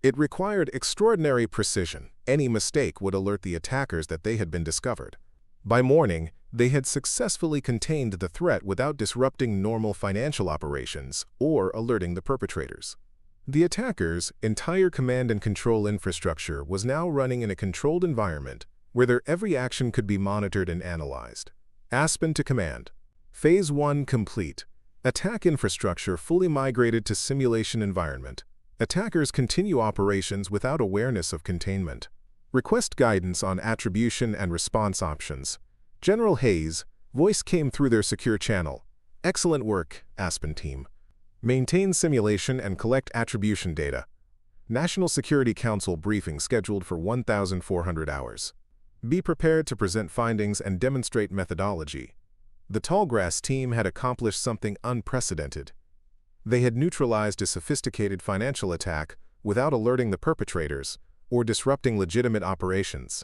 It required extraordinary precision. Any mistake would alert the attackers that they had been discovered. By morning, they had successfully contained the threat without disrupting normal financial operations or alerting the perpetrators. The attackers' entire command and control infrastructure was now running in a controlled environment where their every action could be monitored and analyzed. Aspen to command. Phase 1 complete. Attack infrastructure fully migrated to simulation environment. Attackers continue operations without awareness of containment. Request guidance on attribution and response options. General Hayes, voice came through their secure channel. Excellent work, Aspen team. Maintain simulation and collect attribution data. National Security Council briefing scheduled for 1,400 hours. Be prepared to present findings and demonstrate methodology. The Tallgrass team had accomplished something unprecedented. They had neutralized a sophisticated financial attack without alerting the perpetrators or disrupting legitimate operations.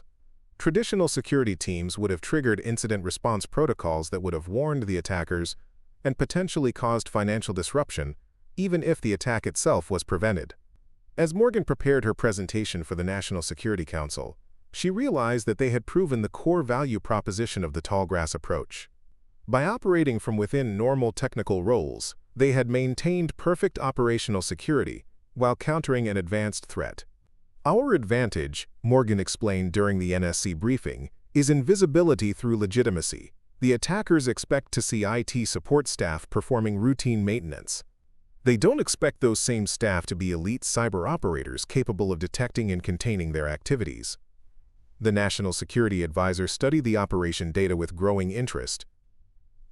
Traditional security teams would have triggered incident response protocols that would have warned the attackers and potentially caused financial disruption, even if the attack itself was prevented. As Morgan prepared her presentation for the National Security Council, she realized that they had proven the core value proposition of the Tallgrass approach. By operating from within normal technical roles, they had maintained perfect operational security while countering an advanced threat. Our advantage, Morgan explained during the NSC briefing, is invisibility through legitimacy. The attackers expect to see IT support staff performing routine maintenance. They don't expect those same staff to be elite cyber operators capable of detecting and containing their activities. The National Security Advisor studied the operation data with growing interest.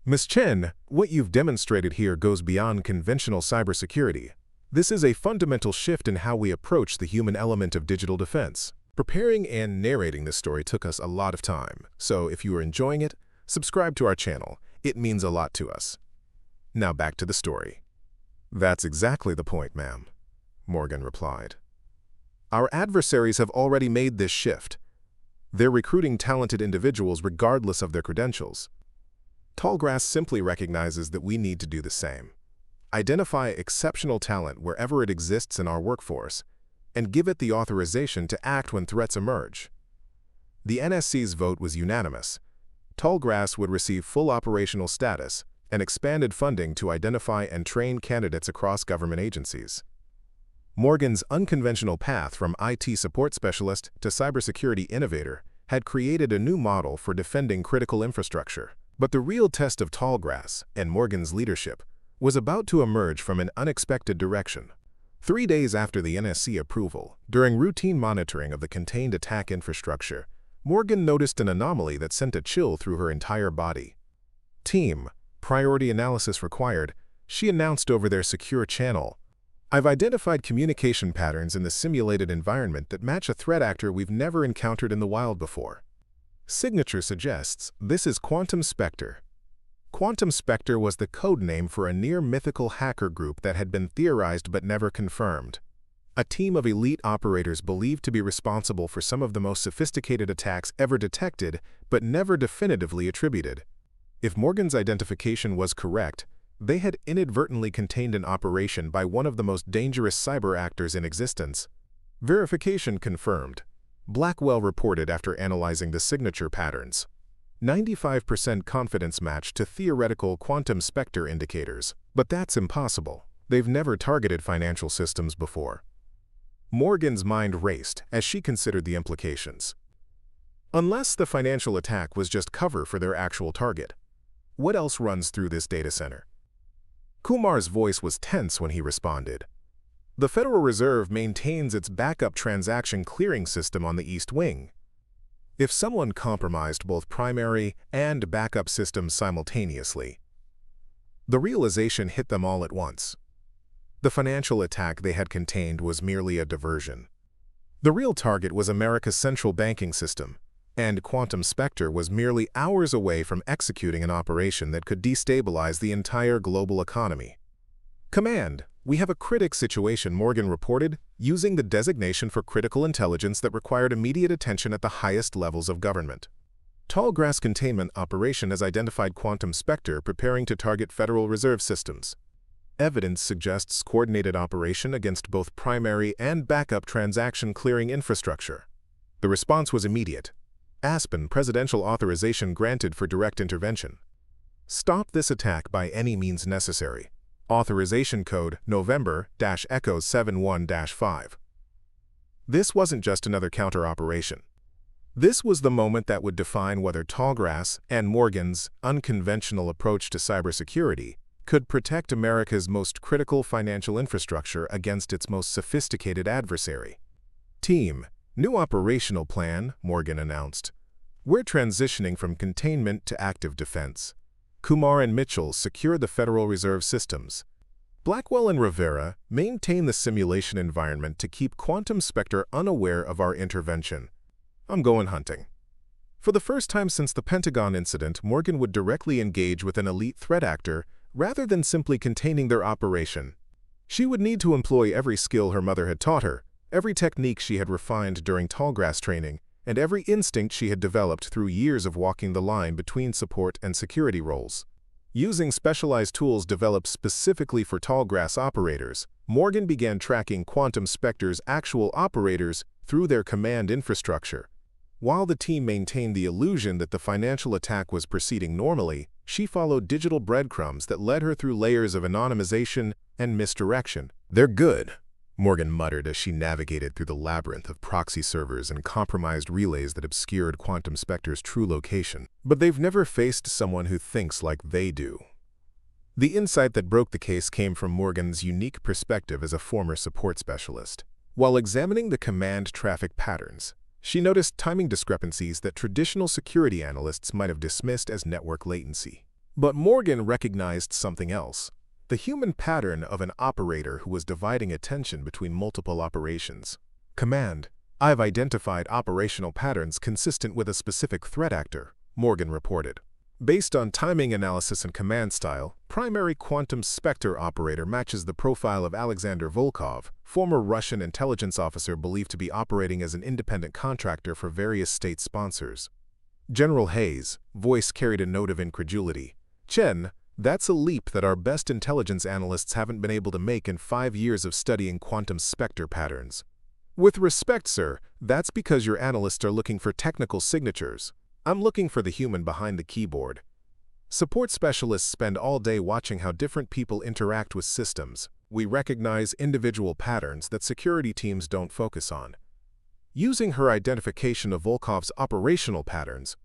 Ms. Chen, what you've demonstrated here goes beyond conventional cybersecurity. This is a fundamental shift in how we approach the human element of digital defense. Preparing and narrating this story took us a lot of time, so if you are enjoying it, subscribe to our channel. It means a lot to us. Now back to the story. That's exactly the point, ma'am, Morgan replied. Our adversaries have already made this shift. They're recruiting talented individuals regardless of their credentials. Tallgrass simply recognizes that we need to do the same. Identify exceptional talent wherever it exists in our workforce, and give it the authorization to act when threats emerge. The NSC's vote was unanimous. Tallgrass would receive full operational status and expanded funding to identify and train candidates across government agencies. Morgan's unconventional path from IT support specialist to cybersecurity innovator had created a new model for defending critical infrastructure. But the real test of Tallgrass and Morgan's leadership was about to emerge from an unexpected direction. 3 days after the NSC approval, during routine monitoring of the contained attack infrastructure, Morgan noticed an anomaly that sent a chill through her entire body. Team, priority analysis required, she announced over their secure channel. I've identified communication patterns in the simulated environment that match a threat actor we've never encountered in the wild before. Signature suggests this is Quantum Spectre. Quantum Spectre was the code name for a near-mythical hacker group that had been theorized but never confirmed. A team of elite operators believed to be responsible for some of the most sophisticated attacks ever detected but never definitively attributed. If Morgan's identification was correct, they had inadvertently contained an operation by one of the most dangerous cyber actors in existence. Verification confirmed. Blackwell reported after analyzing the signature patterns. 95% confidence match to theoretical quantum specter indicators. But that's impossible. They've never targeted financial systems before. Morgan's mind raced as she considered the implications. Unless the financial attack was just cover for their actual target, what else runs through this data center? Kumar's voice was tense when he responded. The Federal Reserve maintains its backup transaction clearing system on the East Wing. If someone compromised both primary and backup systems simultaneously, the realization hit them all at once. The financial attack they had contained was merely a diversion. The real target was America's central banking system, and Quantum Spectre was merely hours away from executing an operation that could destabilize the entire global economy. "Command, we have a critic situation," Morgan reported, using the designation for critical intelligence that required immediate attention at the highest levels of government. Tallgrass Containment Operation has identified Quantum Spectre preparing to target Federal Reserve systems. Evidence suggests coordinated operation against both primary and backup transaction clearing infrastructure. The response was immediate. Aspen presidential authorization granted for direct intervention. Stop this attack by any means necessary. Authorization code November-Echo 71-5. This wasn't just another counter-operation. This was the moment that would define whether Tallgrass and Morgan's unconventional approach to cybersecurity could protect America's most critical financial infrastructure against its most sophisticated adversary. "Team, new operational plan," Morgan announced. "We're transitioning from containment to active defense. Kumar and Mitchell secure the Federal Reserve systems. Blackwell and Rivera maintain the simulation environment to keep Quantum Spectre unaware of our intervention. I'm going hunting." For the first time since the Pentagon incident, Morgan would directly engage with an elite threat actor rather than simply containing their operation. She would need to employ every skill her mother had taught her, every technique she had refined during Tallgrass training, and every instinct she had developed through years of walking the line between support and security roles. Using specialized tools developed specifically for Tallgrass operators, Morgan began tracking Quantum Spectre's actual operators through their command infrastructure. While the team maintained the illusion that the financial attack was proceeding normally, she followed digital breadcrumbs that led her through layers of anonymization and misdirection. "They're good," Morgan muttered as she navigated through the labyrinth of proxy servers and compromised relays that obscured Quantum Spectre's true location. "But they've never faced someone who thinks like they do." The insight that broke the case came from Morgan's unique perspective as a former support specialist. While examining the command traffic patterns, she noticed timing discrepancies that traditional security analysts might have dismissed as network latency. But Morgan recognized something else: the human pattern of an operator who was dividing attention between multiple operations. "Command, I've identified operational patterns consistent with a specific threat actor," Morgan reported. Based on timing analysis and command style, primary Quantum Spectre operator matches the profile of Alexander Volkov, former Russian intelligence officer believed to be operating as an independent contractor for various state sponsors. General Hayes' voice carried a note of incredulity. "Chen, that's a leap that our best intelligence analysts haven't been able to make in 5 years of studying Quantum Spectre patterns." "With respect, sir, that's because your analysts are looking for technical signatures. I'm looking for the human behind the keyboard." Support specialists spend all day watching how different people interact with systems. We recognize individual patterns that security teams don't focus on. Using her identification of Volkov's operational patterns,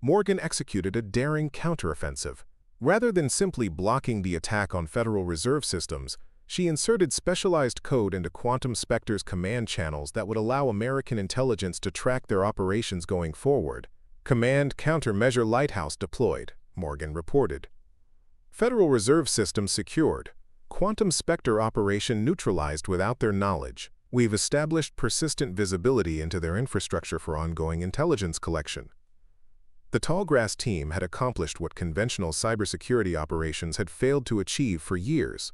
Morgan executed a daring counteroffensive. Rather than simply blocking the attack on Federal Reserve systems, she inserted specialized code into Quantum Spectre's command channels that would allow American intelligence to track their operations going forward. "Command Countermeasure Lighthouse deployed," Morgan reported. "Federal Reserve System secured. Quantum Spectre operation neutralized without their knowledge. We've established persistent visibility into their infrastructure for ongoing intelligence collection." The Tallgrass team had accomplished what conventional cybersecurity operations had failed to achieve for years.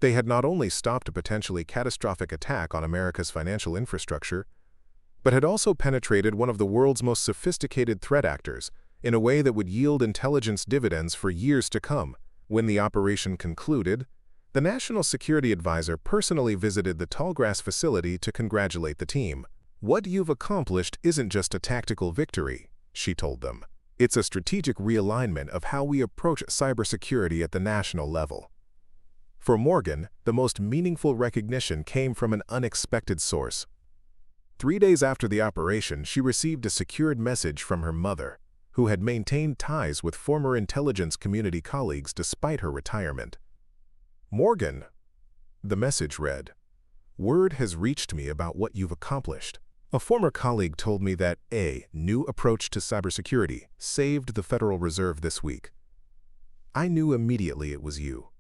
They had not only stopped a potentially catastrophic attack on America's financial infrastructure, but had also penetrated one of the world's most sophisticated threat actors in a way that would yield intelligence dividends for years to come. When the operation concluded, the National Security Advisor personally visited the Tallgrass facility to congratulate the team. "What you've accomplished isn't just a tactical victory," she told them. It's a strategic realignment of how we approach cybersecurity at the national level. For Morgan, the most meaningful recognition came from an unexpected source. 3 days after the operation, she received a secured message from her mother, who had maintained ties with former intelligence community colleagues despite her retirement. "Morgan," the message read, "word has reached me about what you've accomplished. A former colleague told me that a new approach to cybersecurity saved the Federal Reserve this week. I knew immediately it was you.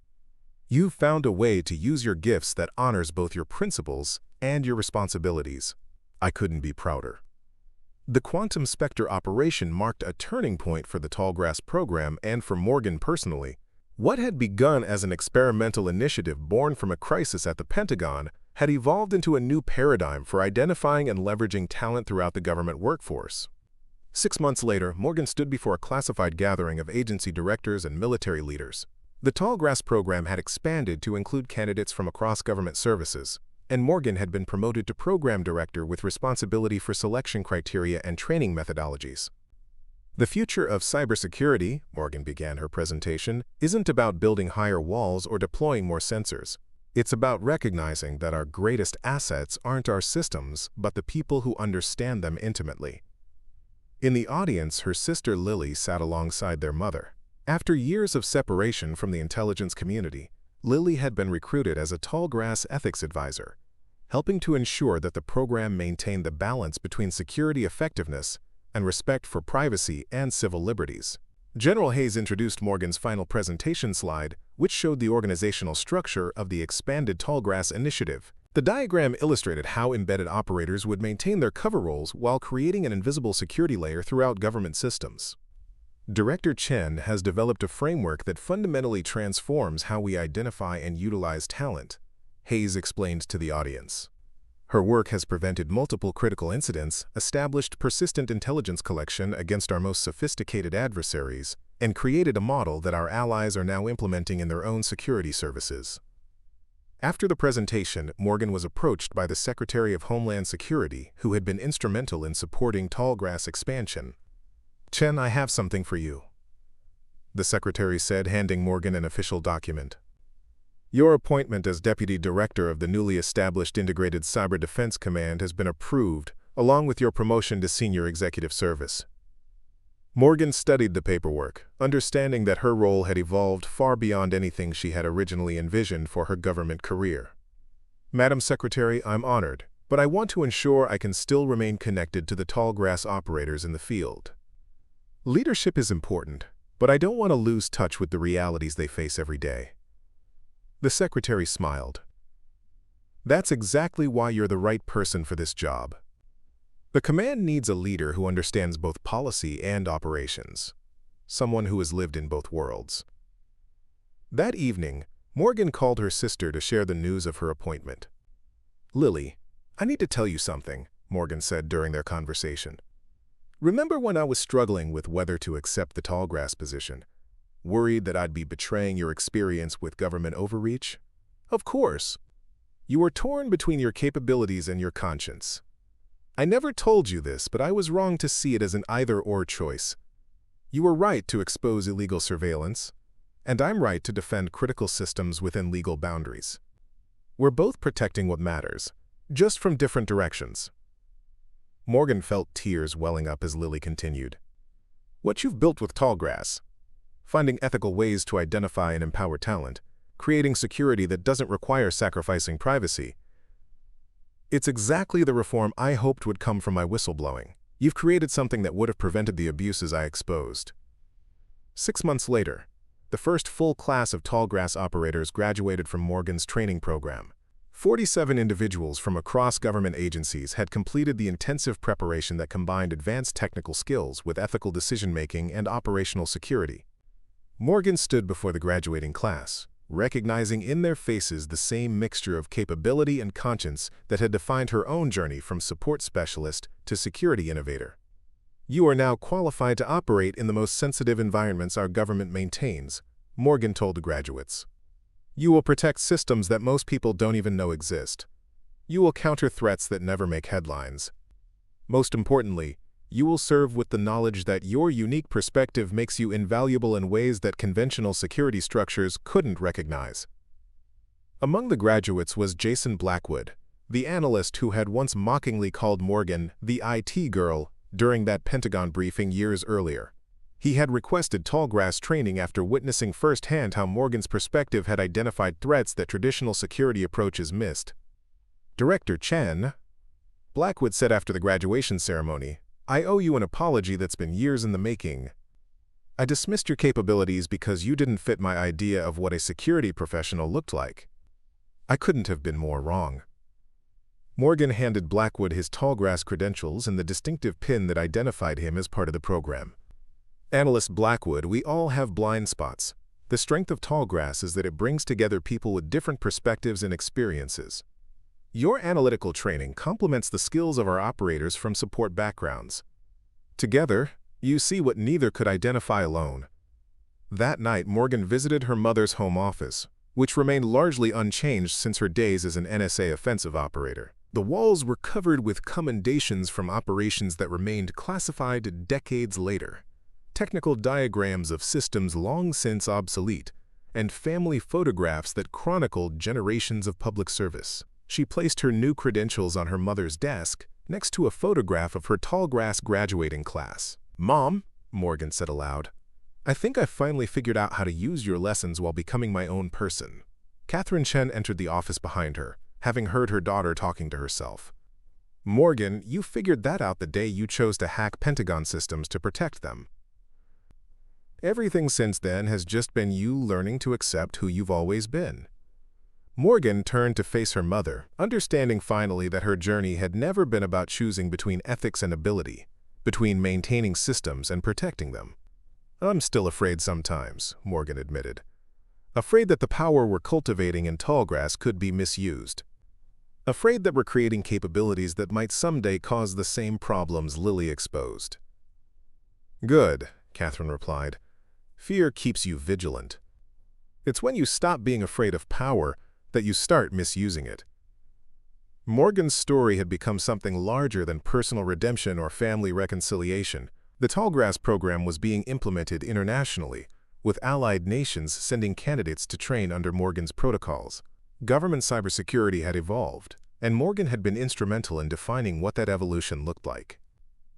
You've found a way to use your gifts that honors both your principles and your responsibilities. I couldn't be prouder." The Quantum Spectre operation marked a turning point for the Tallgrass program and for Morgan personally. What had begun as an experimental initiative born from a crisis at the Pentagon had evolved into a new paradigm for identifying and leveraging talent throughout the government workforce. 6 months later, Morgan stood before a classified gathering of agency directors and military leaders. The Tallgrass program had expanded to include candidates from across government services, and Morgan had been promoted to program director with responsibility for selection criteria and training methodologies. "The future of cybersecurity," Morgan began her presentation, "isn't about building higher walls or deploying more sensors. It's about recognizing that our greatest assets aren't our systems, but the people who understand them intimately." In the audience, her sister Lily sat alongside their mother. After years of separation from the intelligence community, Lily had been recruited as a Tallgrass ethics advisor, helping to ensure that the program maintained the balance between security effectiveness and respect for privacy and civil liberties. General Hayes introduced Morgan's final presentation slide, which showed the organizational structure of the expanded Tallgrass initiative. The diagram illustrated how embedded operators would maintain their cover roles while creating an invisible security layer throughout government systems. Director Chen has developed a framework that fundamentally transforms how we identify and utilize talent, Hayes explained to the audience. Her work has prevented multiple critical incidents, established persistent intelligence collection against our most sophisticated adversaries, and created a model that our allies are now implementing in their own security services. After the presentation, Morgan was approached by the Secretary of Homeland Security, who had been instrumental in supporting Tallgrass expansion. "Chen, I have something for you," the Secretary said, handing Morgan an official document. "Your appointment as Deputy Director of the newly established Integrated Cyber Defense Command has been approved, along with your promotion to Senior Executive Service." Morgan studied the paperwork, understanding that her role had evolved far beyond anything she had originally envisioned for her government career. "Madam Secretary, I'm honored, but I want to ensure I can still remain connected to the Tallgrass operators in the field. Leadership is important, but I don't want to lose touch with the realities they face every day." The Secretary smiled. "That's exactly why you're the right person for this job. The command needs a leader who understands both policy and operations, someone who has lived in both worlds." That evening, Morgan called her sister to share the news of her appointment. "Lily, I need to tell you something," Morgan said during their conversation. "Remember when I was struggling with whether to accept the Tallgrass position? Worried that I'd be betraying your experience with government overreach? Of course. You were torn between your capabilities and your conscience. I never told you this, but I was wrong to see it as an either-or choice. You were right to expose illegal surveillance, and I'm right to defend critical systems within legal boundaries. We're both protecting what matters, just from different directions." Morgan felt tears welling up as Lily continued. "What you've built with Tallgrass, finding ethical ways to identify and empower talent, creating security that doesn't require sacrificing privacy, it's exactly the reform I hoped would come from my whistleblowing. You've created something that would have prevented the abuses I exposed." 6 months later, the first full class of Tallgrass operators graduated from Morgan's training program. 47 individuals from across government agencies had completed the intensive preparation that combined advanced technical skills with ethical decision-making and operational security. Morgan stood before the graduating class, recognizing in their faces the same mixture of capability and conscience that had defined her own journey from support specialist to security innovator. "You are now qualified to operate in the most sensitive environments our government maintains," Morgan told the graduates. "You will protect systems that most people don't even know exist. You will counter threats that never make headlines. Most importantly, You will serve with the knowledge that your unique perspective makes you invaluable in ways that conventional security structures couldn't recognize. Among the graduates was Jason Blackwood, the analyst who had once mockingly called Morgan the IT girl during that Pentagon briefing years earlier. He had requested tallgrass training after witnessing firsthand how Morgan's perspective had identified threats that traditional security approaches missed. Director Chen, Blackwood said after the graduation ceremony, "I owe you an apology that's been years in the making. I dismissed your capabilities because you didn't fit my idea of what a security professional looked like. I couldn't have been more wrong." Morgan handed Blackwood his tallgrass credentials and the distinctive pin that identified him as part of the program. Analyst Blackwood, we all have blind spots. The strength of tallgrass is that it brings together people with different perspectives and experiences. Your analytical training complements the skills of our operators from support backgrounds. Together, you see what neither could identify alone. That night, Morgan visited her mother's home office, which remained largely unchanged since her days as an NSA offensive operator. The walls were covered with commendations from operations that remained classified decades later. Technical diagrams of systems long since obsolete, and family photographs that chronicled generations of public service. She placed her new credentials on her mother's desk, next to a photograph of her tallgrass graduating class. "Mom," Morgan said aloud, "I think I finally figured out how to use your lessons while becoming my own person." Katherine Chen entered the office behind her, having heard her daughter talking to herself. "Morgan, you figured that out the day you chose to hack Pentagon systems to protect them. Everything since then has just been you learning to accept who you've always been." Morgan turned to face her mother, understanding finally that her journey had never been about choosing between ethics and ability, between maintaining systems and protecting them. "I'm still afraid sometimes," Morgan admitted. "Afraid that the power we're cultivating in tallgrass could be misused. Afraid that we're creating capabilities that might someday cause the same problems Lily exposed." "Good," Katherine replied. "Fear keeps you vigilant. It's when you stop being afraid of power that you start misusing it." Morgan's story had become something larger than personal redemption or family reconciliation. The Tallgrass program was being implemented internationally, with allied nations sending candidates to train under Morgan's protocols. Government cybersecurity had evolved, and Morgan had been instrumental in defining what that evolution looked like.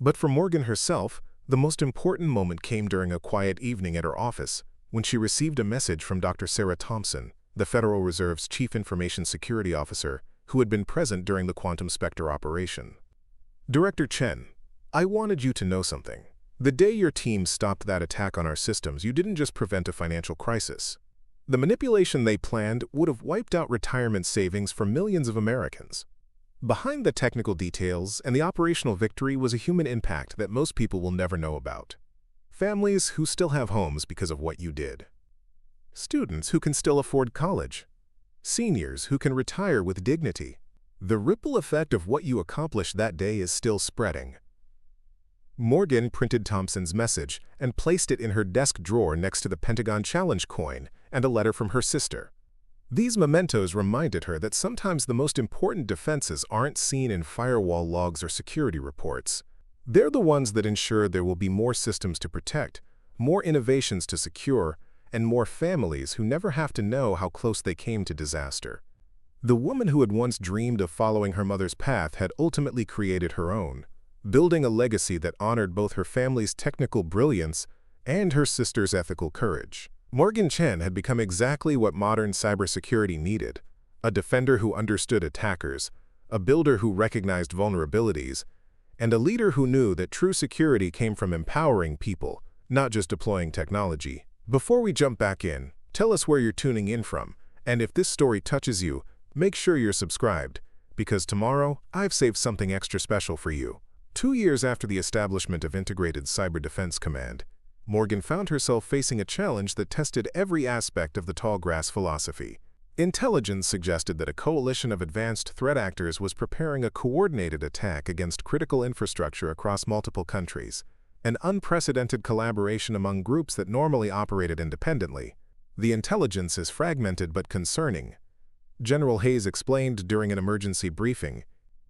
But for Morgan herself, the most important moment came during a quiet evening at her office when she received a message from Dr. Sarah Thompson, the Federal Reserve's Chief Information Security Officer, who had been present during the Quantum Spectre operation. "Director Chen, I wanted you to know something. The day your team stopped that attack on our systems, you didn't just prevent a financial crisis. The manipulation they planned would have wiped out retirement savings for millions of Americans. Behind the technical details and the operational victory was a human impact that most people will never know about. Families who still have homes because of what you did. Students who can still afford college. Seniors who can retire with dignity. The ripple effect of what you accomplished that day is still spreading." Morgan printed Thompson's message and placed it in her desk drawer next to the Pentagon Challenge coin and a letter from her sister. These mementos reminded her that sometimes the most important defenses aren't seen in firewall logs or security reports. They're the ones that ensure there will be more systems to protect, more innovations to secure, and more families who never have to know how close they came to disaster. The woman who had once dreamed of following her mother's path had ultimately created her own, building a legacy that honored both her family's technical brilliance and her sister's ethical courage. Morgan Chen had become exactly what modern cybersecurity needed: a defender who understood attackers, a builder who recognized vulnerabilities, and a leader who knew that true security came from empowering people, not just deploying technology. Before we jump back in, tell us where you're tuning in from, and if this story touches you, make sure you're subscribed, because tomorrow I've saved something extra special for you. 2 years after the establishment of Integrated Cyber Defense Command, Morgan found herself facing a challenge that tested every aspect of the tallgrass philosophy. Intelligence suggested that a coalition of advanced threat actors was preparing a coordinated attack against critical infrastructure across multiple countries, an unprecedented collaboration among groups that normally operated independently. The intelligence is fragmented but concerning. General Hayes explained during an emergency briefing.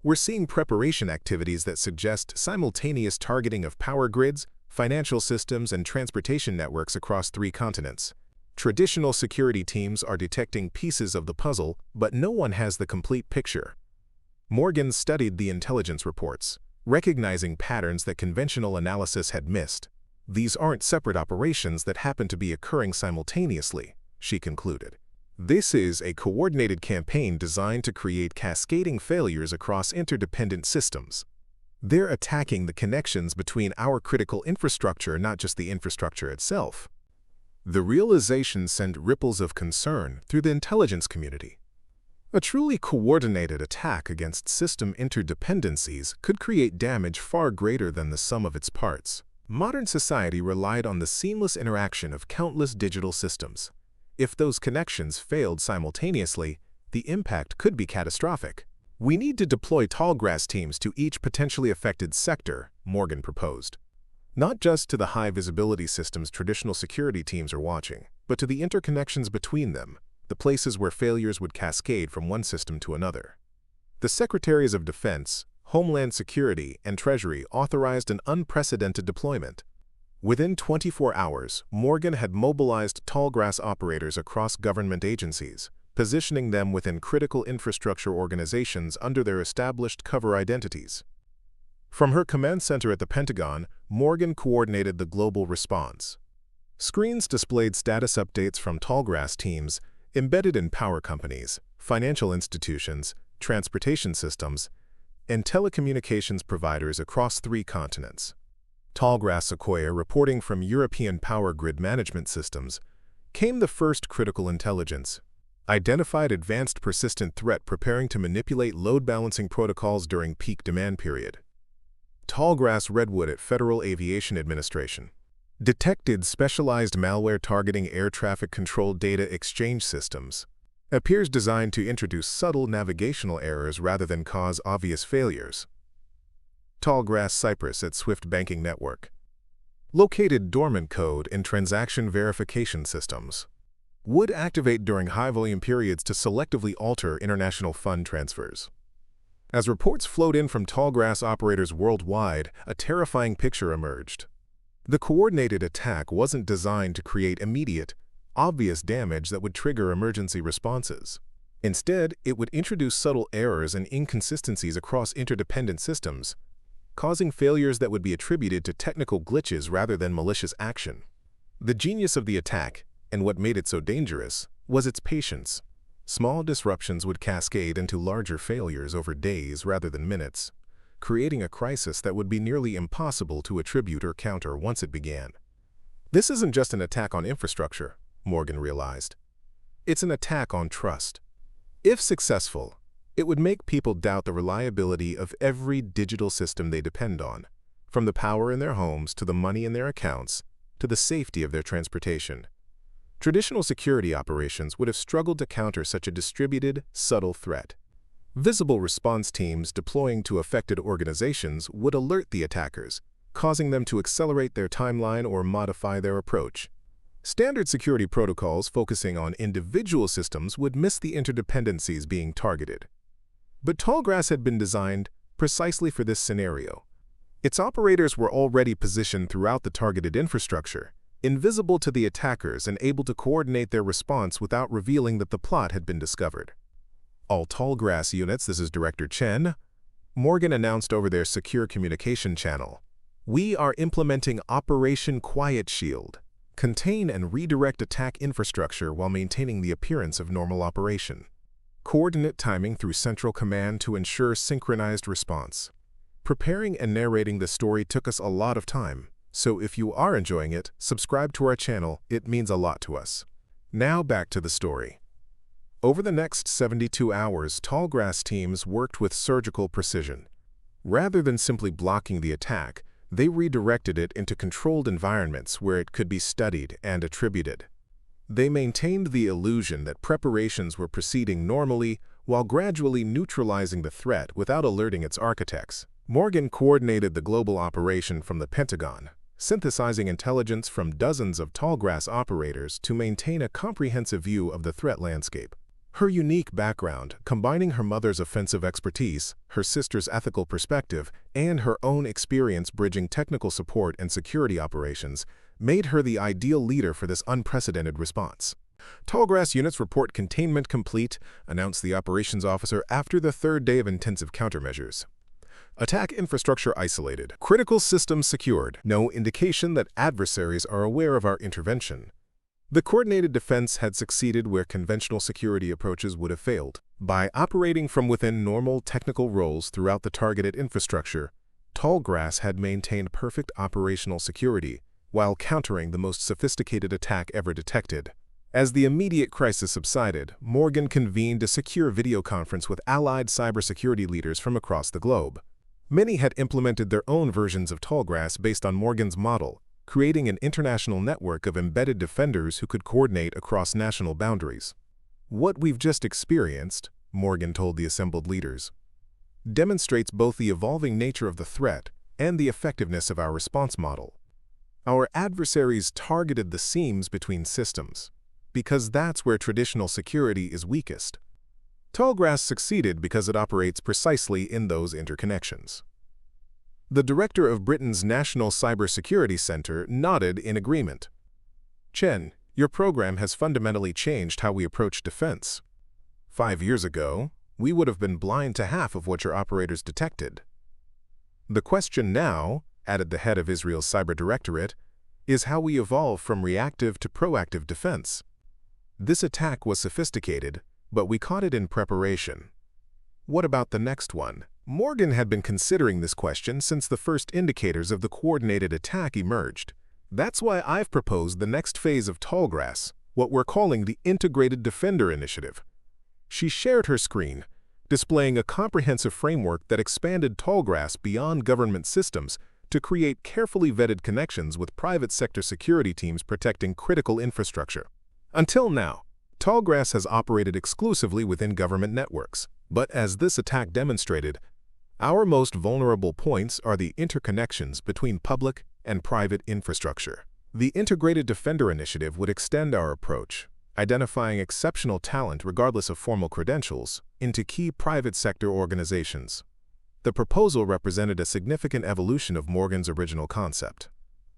We're seeing preparation activities that suggest simultaneous targeting of power grids, financial systems, and transportation networks across 3 continents. Traditional security teams are detecting pieces of the puzzle, but no one has the complete picture. Morgan studied the intelligence reports, recognizing patterns that conventional analysis had missed. These aren't separate operations that happen to be occurring simultaneously, she concluded. This is a coordinated campaign designed to create cascading failures across interdependent systems. They're attacking the connections between our critical infrastructure, not just the infrastructure itself. The realization sent ripples of concern through the intelligence community. A truly coordinated attack against system interdependencies could create damage far greater than the sum of its parts. Modern society relied on the seamless interaction of countless digital systems. If those connections failed simultaneously, the impact could be catastrophic. We need to deploy tallgrass teams to each potentially affected sector, Morgan proposed. Not just to the high-visibility systems traditional security teams are watching, but to the interconnections between them, the places where failures would cascade from one system to another. The Secretaries of Defense, Homeland Security, and Treasury authorized an unprecedented deployment. Within 24 hours, Morgan had mobilized tallgrass operators across government agencies, positioning them within critical infrastructure organizations under their established cover identities. From her command center at the Pentagon, Morgan coordinated the global response. Screens displayed status updates from tallgrass teams embedded in power companies, financial institutions, transportation systems, and telecommunications providers across 3 continents. Tallgrass Sequoia, reporting from European power grid management systems, came the first critical intelligence. Identified advanced persistent threat preparing to manipulate load balancing protocols during peak demand period. Tallgrass Redwood at Federal Aviation Administration. Detected specialized malware targeting air traffic control data exchange systems. Appears designed to introduce subtle navigational errors rather than cause obvious failures. Tallgrass Cypress at Swift Banking Network. Located dormant code in transaction verification systems. Would activate during high-volume periods to selectively alter international fund transfers. As reports flowed in from tallgrass operators worldwide, a terrifying picture emerged. The coordinated attack wasn't designed to create immediate, obvious damage that would trigger emergency responses. Instead, it would introduce subtle errors and inconsistencies across interdependent systems, causing failures that would be attributed to technical glitches rather than malicious action. The genius of the attack, and what made it so dangerous, was its patience. Small disruptions would cascade into larger failures over days rather than minutes, creating a crisis that would be nearly impossible to attribute or counter once it began. This isn't just an attack on infrastructure, Morgan realized. It's an attack on trust. If successful, it would make people doubt the reliability of every digital system they depend on, from the power in their homes to the money in their accounts to the safety of their transportation. Traditional security operations would have struggled to counter such a distributed, subtle threat. Visible response teams deploying to affected organizations would alert the attackers, causing them to accelerate their timeline or modify their approach. Standard security protocols focusing on individual systems would miss the interdependencies being targeted. But Tallgrass had been designed precisely for this scenario. Its operators were already positioned throughout the targeted infrastructure, invisible to the attackers and able to coordinate their response without revealing that the plot had been discovered. All Tallgrass units, this is Director Chen, Morgan announced over their secure communication channel. We are implementing Operation Quiet Shield. Contain and redirect attack infrastructure while maintaining the appearance of normal operation. Coordinate timing through central command to ensure synchronized response. Preparing and narrating the story took us a lot of time, so if you are enjoying it, subscribe to our channel, it means a lot to us. Now back to the story. Over the next 72 hours, Tallgrass teams worked with surgical precision. Rather than simply blocking the attack, they redirected it into controlled environments where it could be studied and attributed. They maintained the illusion that preparations were proceeding normally while gradually neutralizing the threat without alerting its architects. Morgan coordinated the global operation from the Pentagon, synthesizing intelligence from dozens of Tallgrass operators to maintain a comprehensive view of the threat landscape. Her unique background, combining her mother's offensive expertise, her sister's ethical perspective, and her own experience bridging technical support and security operations, made her the ideal leader for this unprecedented response. Tallgrass units report containment complete, announced the operations officer after the third day of intensive countermeasures. Attack infrastructure isolated. Critical systems secured. No indication that adversaries are aware of our intervention. The coordinated defense had succeeded where conventional security approaches would have failed. By operating from within normal technical roles throughout the targeted infrastructure, Tallgrass had maintained perfect operational security while countering the most sophisticated attack ever detected. As the immediate crisis subsided, Morgan convened a secure video conference with allied cybersecurity leaders from across the globe. Many had implemented their own versions of Tallgrass based on Morgan's model, creating an international network of embedded defenders who could coordinate across national boundaries. What we've just experienced, Morgan told the assembled leaders, demonstrates both the evolving nature of the threat and the effectiveness of our response model. Our adversaries targeted the seams between systems, because that's where traditional security is weakest. Tallgrass succeeded because it operates precisely in those interconnections. The director of Britain's National Cybersecurity Center nodded in agreement. Chen, your program has fundamentally changed how we approach defense. 5 years ago, we would have been blind to half of what your operators detected. The question now, added the head of Israel's Cyber Directorate, is how we evolve from reactive to proactive defense. This attack was sophisticated, but we caught it in preparation. What about the next one? Morgan had been considering this question since the first indicators of the coordinated attack emerged. That's why I've proposed the next phase of Tallgrass, what we're calling the Integrated Defender Initiative. She shared her screen, displaying a comprehensive framework that expanded Tallgrass beyond government systems to create carefully vetted connections with private sector security teams protecting critical infrastructure. Until now, Tallgrass has operated exclusively within government networks, but as this attack demonstrated, our most vulnerable points are the interconnections between public and private infrastructure. The Integrated Defender Initiative would extend our approach, identifying exceptional talent regardless of formal credentials, into key private sector organizations. The proposal represented a significant evolution of Morgan's original concept.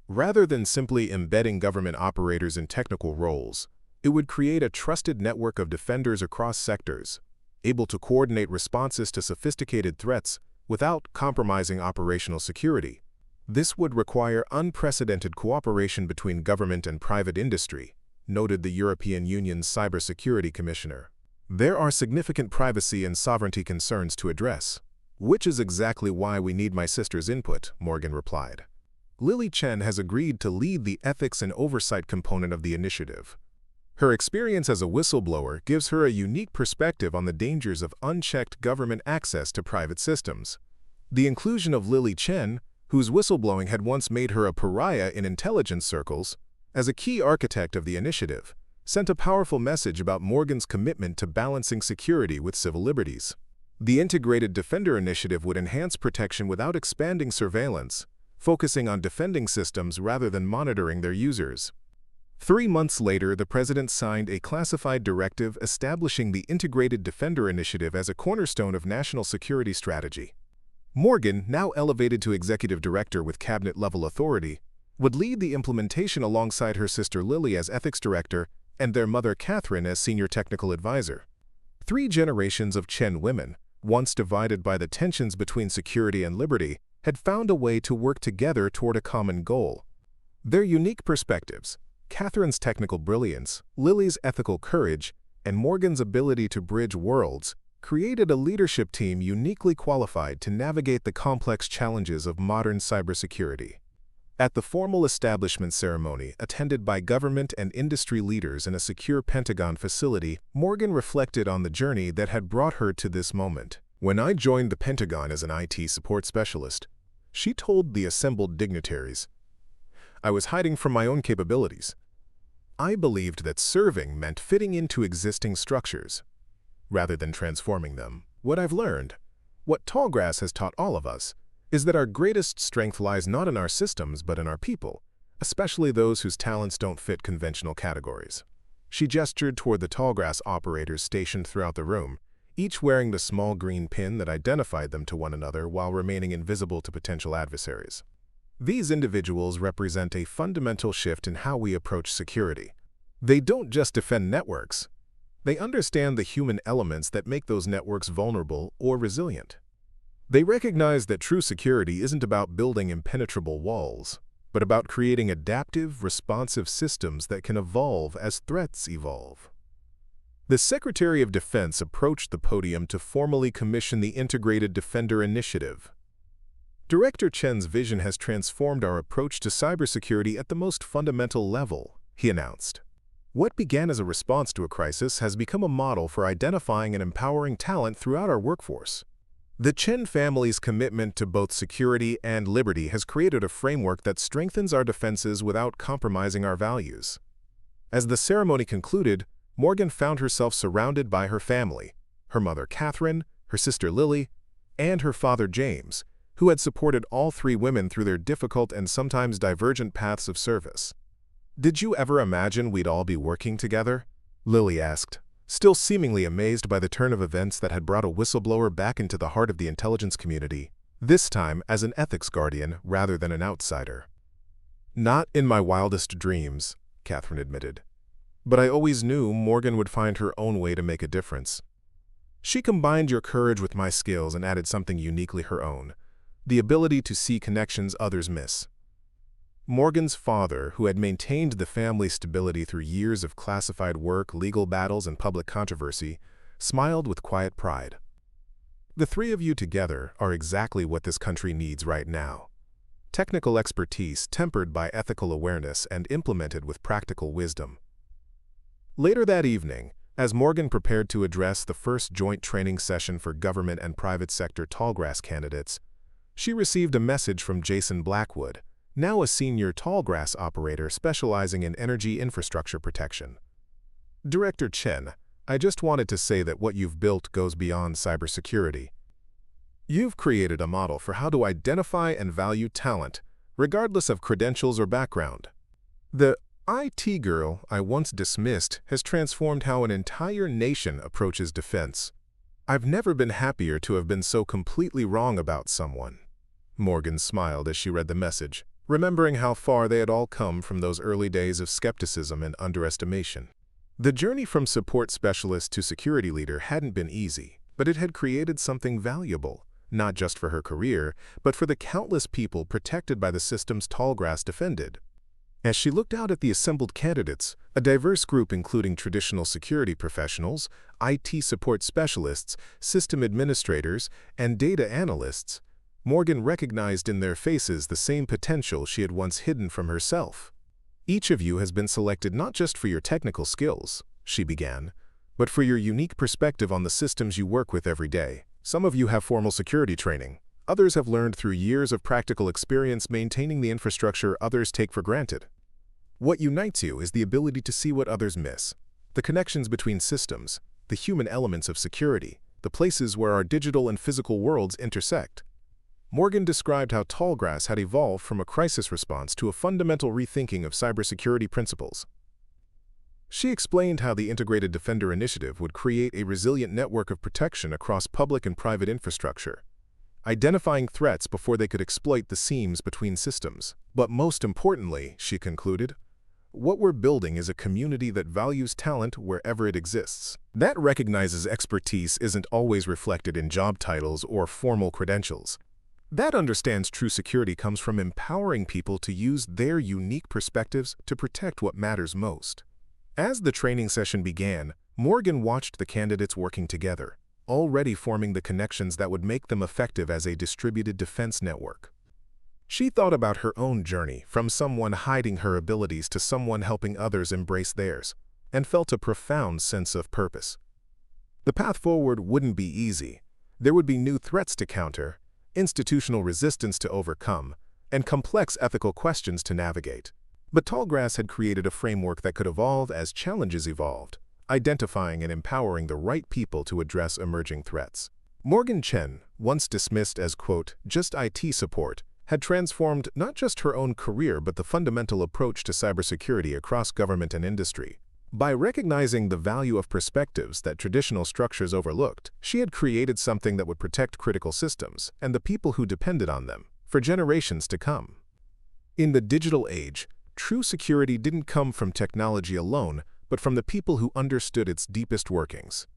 Rather than simply embedding government operators in technical roles, it would create a trusted network of defenders across sectors, able to coordinate responses to sophisticated threats without compromising operational security. This would require unprecedented cooperation between government and private industry, noted the European Union's Cybersecurity Commissioner. There are significant privacy and sovereignty concerns to address, which is exactly why we need my sister's input, Morgan replied. Lily Chen has agreed to lead the ethics and oversight component of the initiative. Her experience as a whistleblower gives her a unique perspective on the dangers of unchecked government access to private systems. The inclusion of Lily Chen, whose whistleblowing had once made her a pariah in intelligence circles, as a key architect of the initiative, sent a powerful message about Morgan's commitment to balancing security with civil liberties. The Integrated Defender Initiative would enhance protection without expanding surveillance, focusing on defending systems rather than monitoring their users. 3 months later, the President signed a classified directive establishing the Integrated Defender Initiative as a cornerstone of national security strategy. Morgan, now elevated to Executive Director with cabinet-level authority, would lead the implementation alongside her sister Lily as Ethics Director and their mother Katherine as Senior Technical Advisor. 3 generations of Chen women, once divided by the tensions between security and liberty, had found a way to work together toward a common goal. Their unique perspectives, Katherine's technical brilliance, Lily's ethical courage, and Morgan's ability to bridge worlds, created a leadership team uniquely qualified to navigate the complex challenges of modern cybersecurity. At the formal establishment ceremony, attended by government and industry leaders in a secure Pentagon facility, Morgan reflected on the journey that had brought her to this moment. When I joined the Pentagon as an IT support specialist, she told the assembled dignitaries, I was hiding from my own capabilities. I believed that serving meant fitting into existing structures, rather than transforming them. What I've learned, what Tallgrass has taught all of us, is that our greatest strength lies not in our systems but in our people, especially those whose talents don't fit conventional categories. She gestured toward the tallgrass operators stationed throughout the room, each wearing the small green pin that identified them to one another while remaining invisible to potential adversaries. These individuals represent a fundamental shift in how we approach security. They don't just defend networks. They understand the human elements that make those networks vulnerable or resilient. They recognize that true security isn't about building impenetrable walls, but about creating adaptive, responsive systems that can evolve as threats evolve. The Secretary of Defense approached the podium to formally commission the Integrated Defender Initiative. Director Chen's vision has transformed our approach to cybersecurity at the most fundamental level, he announced. What began as a response to a crisis has become a model for identifying and empowering talent throughout our workforce. The Chen family's commitment to both security and liberty has created a framework that strengthens our defenses without compromising our values. As the ceremony concluded, Morgan found herself surrounded by her family, her mother Katherine, her sister Lily, and her father James, who had supported all three women through their difficult and sometimes divergent paths of service. "Did you ever imagine we'd all be working together?" Lily asked, still seemingly amazed by the turn of events that had brought a whistleblower back into the heart of the intelligence community, this time as an ethics guardian rather than an outsider. "Not in my wildest dreams," Katherine admitted. "But I always knew Morgan would find her own way to make a difference. She combined your courage with my skills and added something uniquely her own, the ability to see connections others miss." Morgan's father, who had maintained the family's stability through years of classified work, legal battles, and public controversy, smiled with quiet pride. "The three of you together are exactly what this country needs right now. Technical expertise tempered by ethical awareness and implemented with practical wisdom." Later that evening, as Morgan prepared to address the first joint training session for government and private sector tallgrass candidates, she received a message from Jason Blackwood, now a senior tallgrass operator specializing in energy infrastructure protection. "Director Chen, I just wanted to say that what you've built goes beyond cybersecurity. You've created a model for how to identify and value talent, regardless of credentials or background. The IT girl I once dismissed has transformed how an entire nation approaches defense. I've never been happier to have been so completely wrong about someone." Morgan smiled as she read the message, remembering how far they had all come from those early days of skepticism and underestimation. The journey from support specialist to security leader hadn't been easy, but it had created something valuable, not just for her career, but for the countless people protected by the systems Tallgrass defended. As she looked out at the assembled candidates, a diverse group including traditional security professionals, IT support specialists, system administrators, and data analysts, Morgan recognized in their faces the same potential she had once hidden from herself. "Each of you has been selected not just for your technical skills," she began, "but for your unique perspective on the systems you work with every day. Some of you have formal security training. Others have learned through years of practical experience maintaining the infrastructure others take for granted. What unites you is the ability to see what others miss, the connections between systems, the human elements of security, the places where our digital and physical worlds intersect." Morgan described how Tallgrass had evolved from a crisis response to a fundamental rethinking of cybersecurity principles. She explained how the Integrated Defender Initiative would create a resilient network of protection across public and private infrastructure, identifying threats before they could exploit the seams between systems. But most importantly, she concluded, what we're building is a community that values talent wherever it exists. That recognizes expertise isn't always reflected in job titles or formal credentials. That understands true security comes from empowering people to use their unique perspectives to protect what matters most. As the training session began, Morgan watched the candidates working together, already forming the connections that would make them effective as a distributed defense network. She thought about her own journey, from someone hiding her abilities to someone helping others embrace theirs, and felt a profound sense of purpose. The path forward wouldn't be easy. There would be new threats to counter, institutional resistance to overcome, and complex ethical questions to navigate. But Tallgrass had created a framework that could evolve as challenges evolved, identifying and empowering the right people to address emerging threats. Morgan Chen, once dismissed as, quote, just IT support, had transformed not just her own career but the fundamental approach to cybersecurity across government and industry. By recognizing the value of perspectives that traditional structures overlooked, she had created something that would protect critical systems and the people who depended on them for generations to come. In the digital age, true security didn't come from technology alone, but from the people who understood its deepest workings.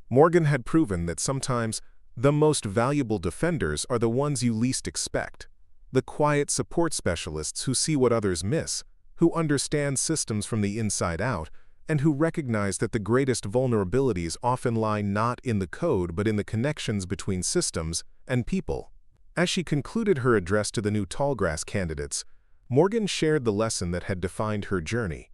Morgan had proven that sometimes the most valuable defenders are the ones you least expect, the quiet support specialists who see what others miss, who understand systems from the inside out, and who recognize that the greatest vulnerabilities often lie not in the code but in the connections between systems and people. As she concluded her address to the new Tallgrass candidates, Morgan shared the lesson that had defined her journey.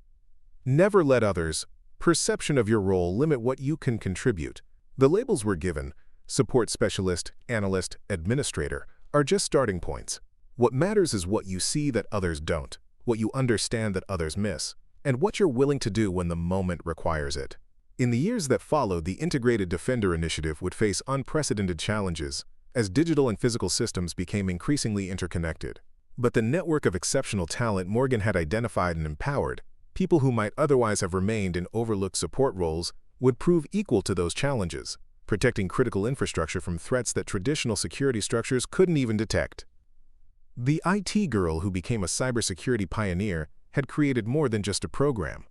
Never let others' perception of your role limit what you can contribute. The labels we're given, support specialist, analyst, administrator, are just starting points. What matters is what you see that others don't, what you understand that others miss, and what you're willing to do when the moment requires it. In the years that followed, the Integrated Defender Initiative would face unprecedented challenges as digital and physical systems became increasingly interconnected. But the network of exceptional talent Morgan had identified and empowered, people who might otherwise have remained in overlooked support roles, would prove equal to those challenges, protecting critical infrastructure from threats that traditional security structures couldn't even detect. The IT girl who became a cybersecurity pioneer had created more than just a program.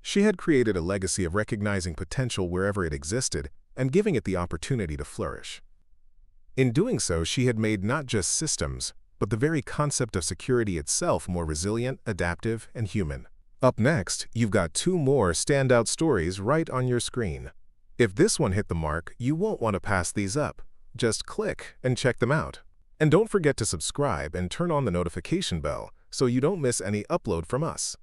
She had created a legacy of recognizing potential wherever it existed and giving it the opportunity to flourish. In doing so, she had made not just systems, but the very concept of security itself more resilient, adaptive, and human. Up next, you've got two more standout stories right on your screen. If this one hit the mark, you won't want to pass these up. Just click and check them out. And don't forget to subscribe and turn on the notification bell so you don't miss any upload from us.